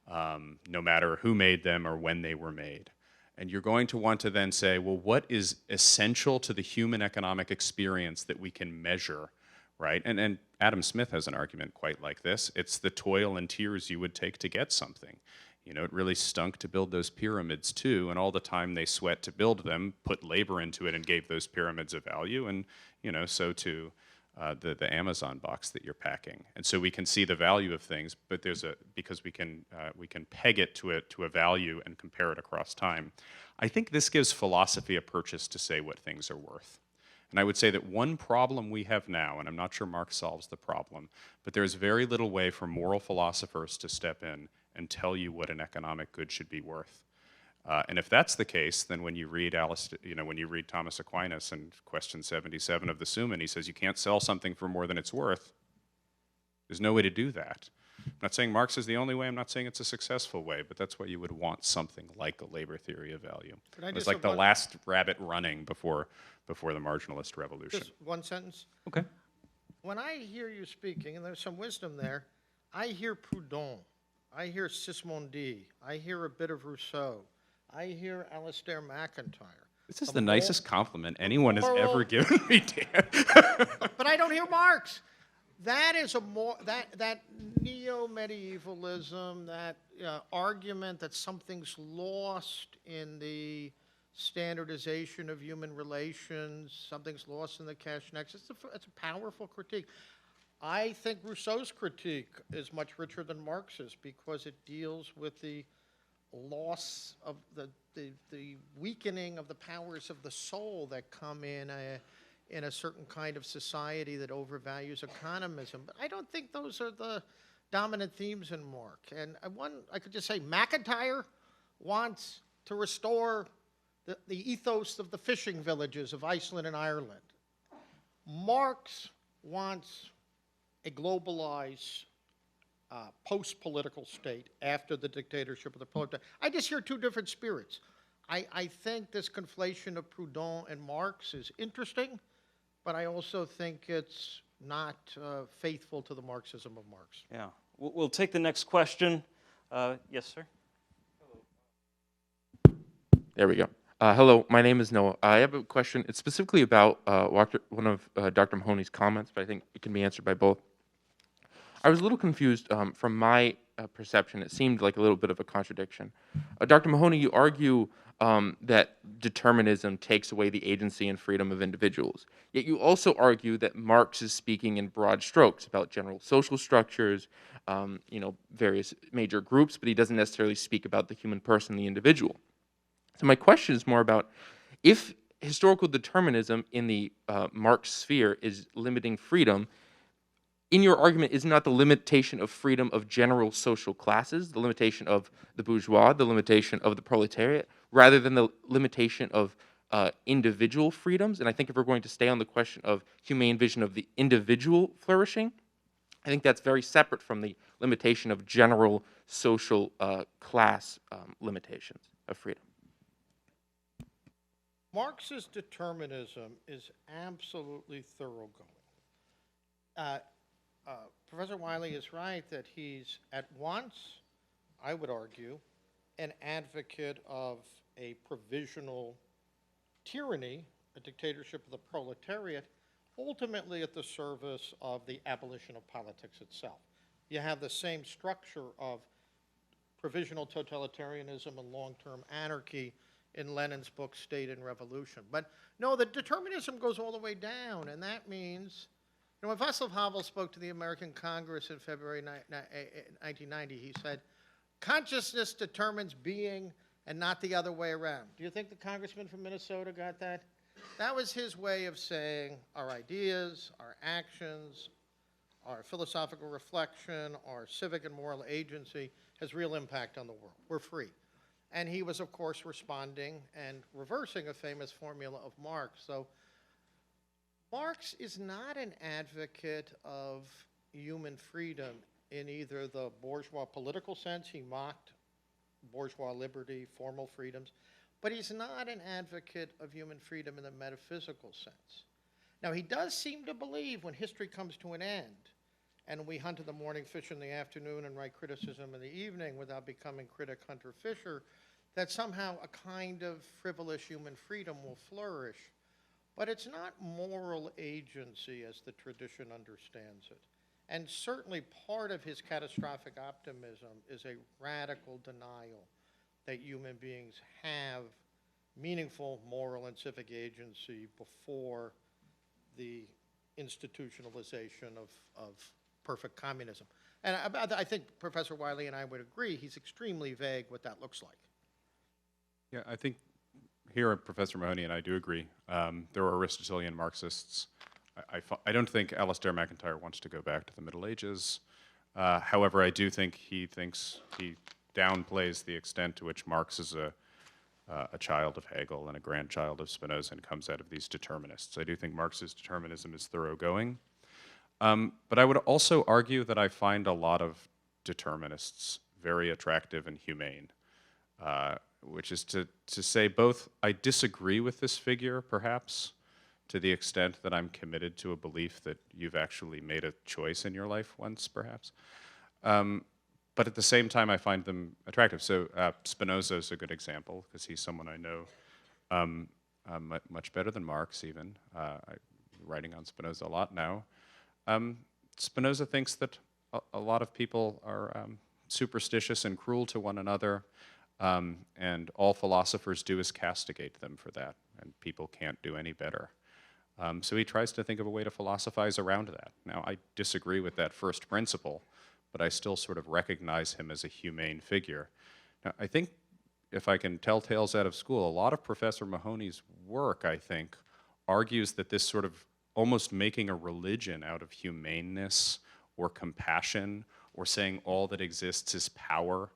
no matter who made them or when they were made. And you're going to want to then say, well, what is essential to the human economic experience that we can measure, right? And Adam Smith has an argument quite like this. It's the toil and tears you would take to get something. It really stunk to build those pyramids too, and all the time they sweat to build them, put labor into it and gave those pyramids a value, and so too the Amazon box that you're packing. And so we can see the value of things, but because we can peg it to a value and compare it across time. I think this gives philosophy a purchase to say what things are worth. And I would say that one problem we have now, and I'm not sure Marx solves the problem, but there's very little way for moral philosophers to step in and tell you what an economic good should be worth. And if that's the case, then when you read Thomas Aquinas in question 77 of the Summa, he says you can't sell something for more than it's worth. There's no way to do that. I'm not saying Marx is the only way. I'm not saying it's a successful way, but that's why you would want something like a labor theory of value. It's like the last rabbit running before the marginalist revolution. Just one sentence. Okay. When I hear you speaking, and there's some wisdom there, I hear Proudhon. I hear Sismondi. I hear a bit of Rousseau. I hear Alastair McIntyre. This is A the nicest compliment anyone has moral- ever given me, Dan. But I don't hear Marx. That is a more that neo-medievalism, that argument that something's lost in the standardization of human relations, something's lost in the cash nexus. It's a powerful critique. I think Rousseau's critique is much richer than Marx's because it deals with the loss of the weakening of the powers of the soul that come in a certain kind of society that overvalues economism. But I don't think those are the dominant themes in Marx. And I could just say McIntyre wants to restore the ethos of the fishing villages of Iceland and Ireland. Marx wants a globalized post-political state after the dictatorship of the proletariat. I just hear two different spirits. I think this conflation of Proudhon and Marx is interesting, but I also think it's not faithful to the Marxism of Marx. Yeah. We'll take the next question. Yes, sir? There we go. Hello, my name is Noah. I have a question. It's specifically about one of Dr. Mahoney's comments, but I think it can be answered by both. I was a little confused from my perception. It seemed like a little bit of a contradiction. Dr. Mahoney, you argue that determinism takes away the agency and freedom of individuals. Yet you also argue that Marx is speaking in broad strokes about general social structures, various major groups, but he doesn't necessarily speak about the human person, the individual. So my question is more about if historical determinism in the Marx sphere is limiting freedom, in your argument, is not the limitation of freedom of general social classes, the limitation of the bourgeois, the limitation of the proletariat, rather than the limitation of individual freedoms? And I think if we're going to stay on the question of humane vision of the individual flourishing, I think that's very separate from the limitation of general social class limitations of freedom. Marx's determinism is absolutely thoroughgoing. Professor Wyllie is right that he's at once, I would argue, an advocate of a provisional tyranny, a dictatorship of the proletariat, ultimately at the service of the abolition of politics itself. You have the same structure of provisional totalitarianism and long-term anarchy in Lenin's book, State and Revolution. But no, the determinism goes all the way down, and that means, when Václav Havel spoke to the American Congress in February 1990, he said, consciousness determines being and not the other way around. Do you think the congressman from Minnesota got that? That was his way of saying our ideas, our actions, our philosophical reflection, our civic and moral agency has real impact on the world. We're free. And he was, of course, responding and reversing a famous formula of Marx. So Marx is not an advocate of human freedom in either the bourgeois political sense. He mocked bourgeois liberty, formal freedoms. But he's not an advocate of human freedom in the metaphysical sense. Now, he does seem to believe when history comes to an end, and we hunt in the morning, fish in the afternoon, and write criticism in the evening without becoming critic, hunter, fisher, that somehow a kind of frivolous human freedom will flourish. But it's not moral agency as the tradition understands it. And certainly part of his catastrophic optimism is a radical denial that human beings have meaningful moral and civic agency before the institutionalization of perfect communism. And I think Professor Wyllie and I would agree he's extremely vague what that looks like. Yeah, I think here Professor Mahoney and I do agree. There are Aristotelian Marxists. I don't think Alastair McIntyre wants to go back to the Middle Ages. However, I do think he downplays the extent to which Marx is a child of Hegel and a grandchild of Spinoza and comes out of these determinists. I do think Marx's determinism is thoroughgoing. But I would also argue that I find a lot of determinists very attractive and humane, which is to say both I disagree with this figure, perhaps, to the extent that I'm committed to a belief that you've actually made a choice in your life once, perhaps. but at the same time, I find them attractive. So Spinoza is a good example, because he's someone I know much better than Marx, even. I'm writing on Spinoza a lot now. Spinoza thinks that a lot of people are superstitious and cruel to one another, and all philosophers do is castigate them for that, and people can't do any better. So he tries to think of a way to philosophize around that. Now, I disagree with that first principle, but I still sort of recognize him as a humane figure. Now, I think, if I can tell tales out of school, a lot of Professor Mahoney's work, I think, argues that this sort of almost making a religion out of humaneness or compassion, or saying all that exists is power,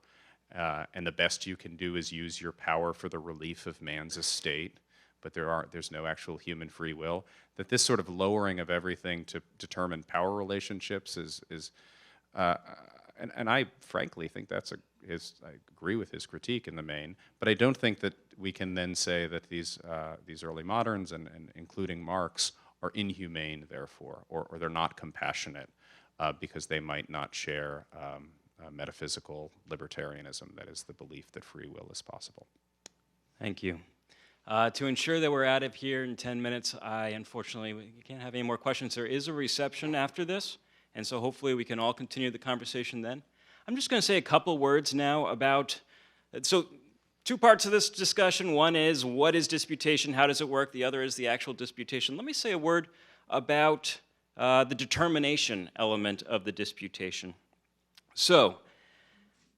and the best you can do is use your power for the relief of man's estate, but there's no actual human free will, that this sort of lowering of everything to determine power relationships and I frankly think I agree with his critique in the main, but I don't think that we can then say that these early moderns, and including Marx, are inhumane, therefore, or they're not compassionate, because they might not share metaphysical libertarianism, that is, the belief that free will is possible. Thank you. To ensure that we're out of here in 10 minutes, unfortunately, we can't have any more questions. There is a reception after this, and so hopefully we can all continue the conversation then. I'm just going to say a couple words now about, so two parts of this discussion. One is, what is disputation? How does it work? The other is the actual disputation. Let me say a word about the determination element of the disputation. So,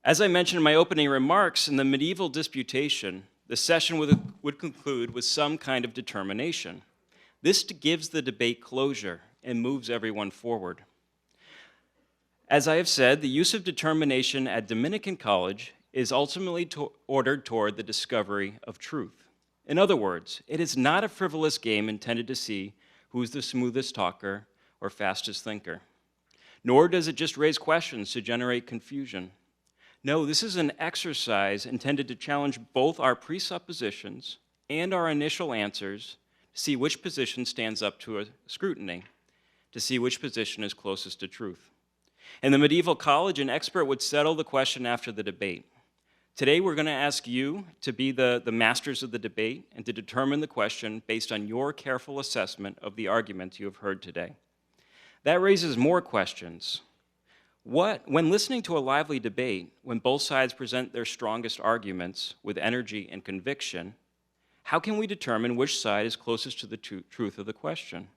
as I mentioned in my opening remarks, in the medieval disputation, the session would conclude with some kind of determination. This gives the debate closure and moves everyone forward. As I have said, the use of determination at Dominican College is ultimately ordered toward the discovery of truth. In other words, it is not a frivolous game intended to see who's the smoothest talker or fastest thinker. Nor does it just raise questions to generate confusion. No, this is an exercise intended to challenge both our presuppositions and our initial answers, to see which position stands up to a scrutiny, to see which position is closest to truth. In the medieval college, an expert would settle the question after the debate. Today, we're going to ask you to be the masters of the debate and to determine the question based on your careful assessment of the arguments you have heard today. That raises more questions. When listening to a lively debate, when both sides present their strongest arguments with energy and conviction, how can we determine which side is closest to the truth of the question?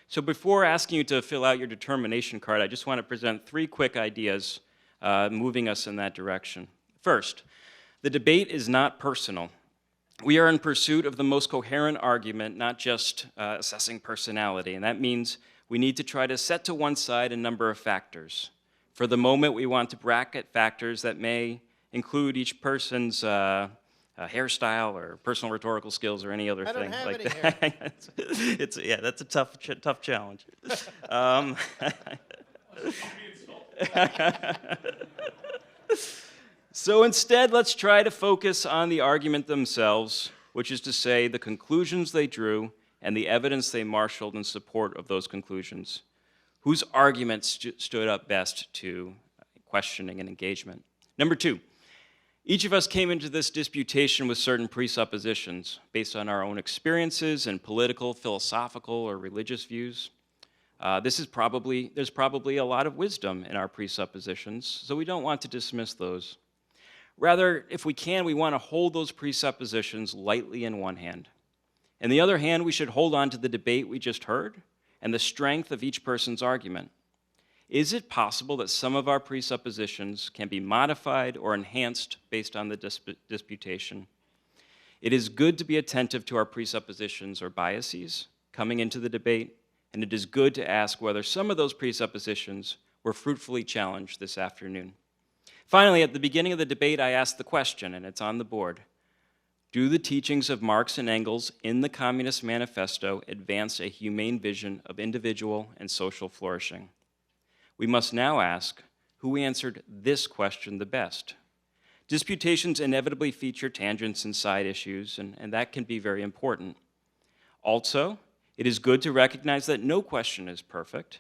So before asking you to fill out your determination card, I just want to present 3 quick ideas moving us in that direction. First, the debate is not personal. We are in pursuit of the most coherent argument, not just assessing personality, and that means we need to try to set to one side a number of factors. For the moment, we want to bracket factors that may include each person's hairstyle or personal rhetorical skills or any other thing like that. Yeah, that's a tough challenge. So instead, let's try to focus on the argument themselves, which is to say the conclusions they drew and the evidence they marshaled in support of those conclusions. Whose arguments stood up best to questioning and engagement? Number 2, each of us came into this disputation with certain presuppositions based on our own experiences and political, philosophical, or religious views. There's probably a lot of wisdom in our presuppositions, so we don't want to dismiss those. Rather, if we can, we want to hold those presuppositions lightly in one hand. In the other hand, we should hold on to the debate we just heard and the strength of each person's argument. Is it possible that some of our presuppositions can be modified or enhanced based on the disputation? It is good to be attentive to our presuppositions or biases coming into the debate, and it is good to ask whether some of those presuppositions were fruitfully challenged this afternoon. Finally, at the beginning of the debate, I asked the question, and it's on the board. Do the teachings of Marx and Engels in the Communist Manifesto advance a humane vision of individual and social flourishing? We must now ask, who answered this question the best? Disputations inevitably feature tangents and side issues, and that can be very important. Also, it is good to recognize that no question is perfect,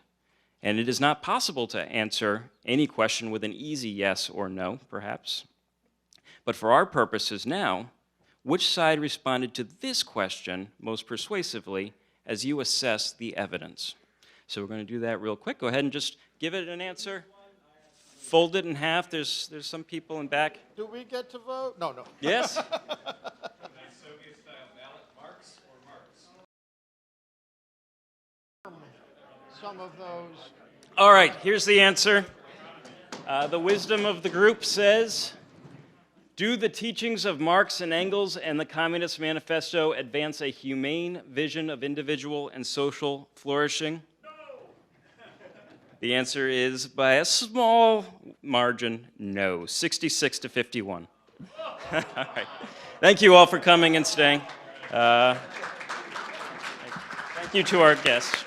And it is not possible to answer any question with an easy yes or no, perhaps. But for our purposes now, which side responded to this question most persuasively as you assess the evidence? So we're going to do that real quick. Go ahead and just give it an answer. Fold it in half. There's some people in back. Do we get to vote? No, no. Yes? Some of those. All right, here's the answer. The wisdom of the group says, do the teachings of Marx and Engels and the Communist Manifesto advance a humane vision of individual and social flourishing? No. The answer is, by a small margin, no, 66 to 51. All right. Thank you all for coming and staying. Thank you to our guests.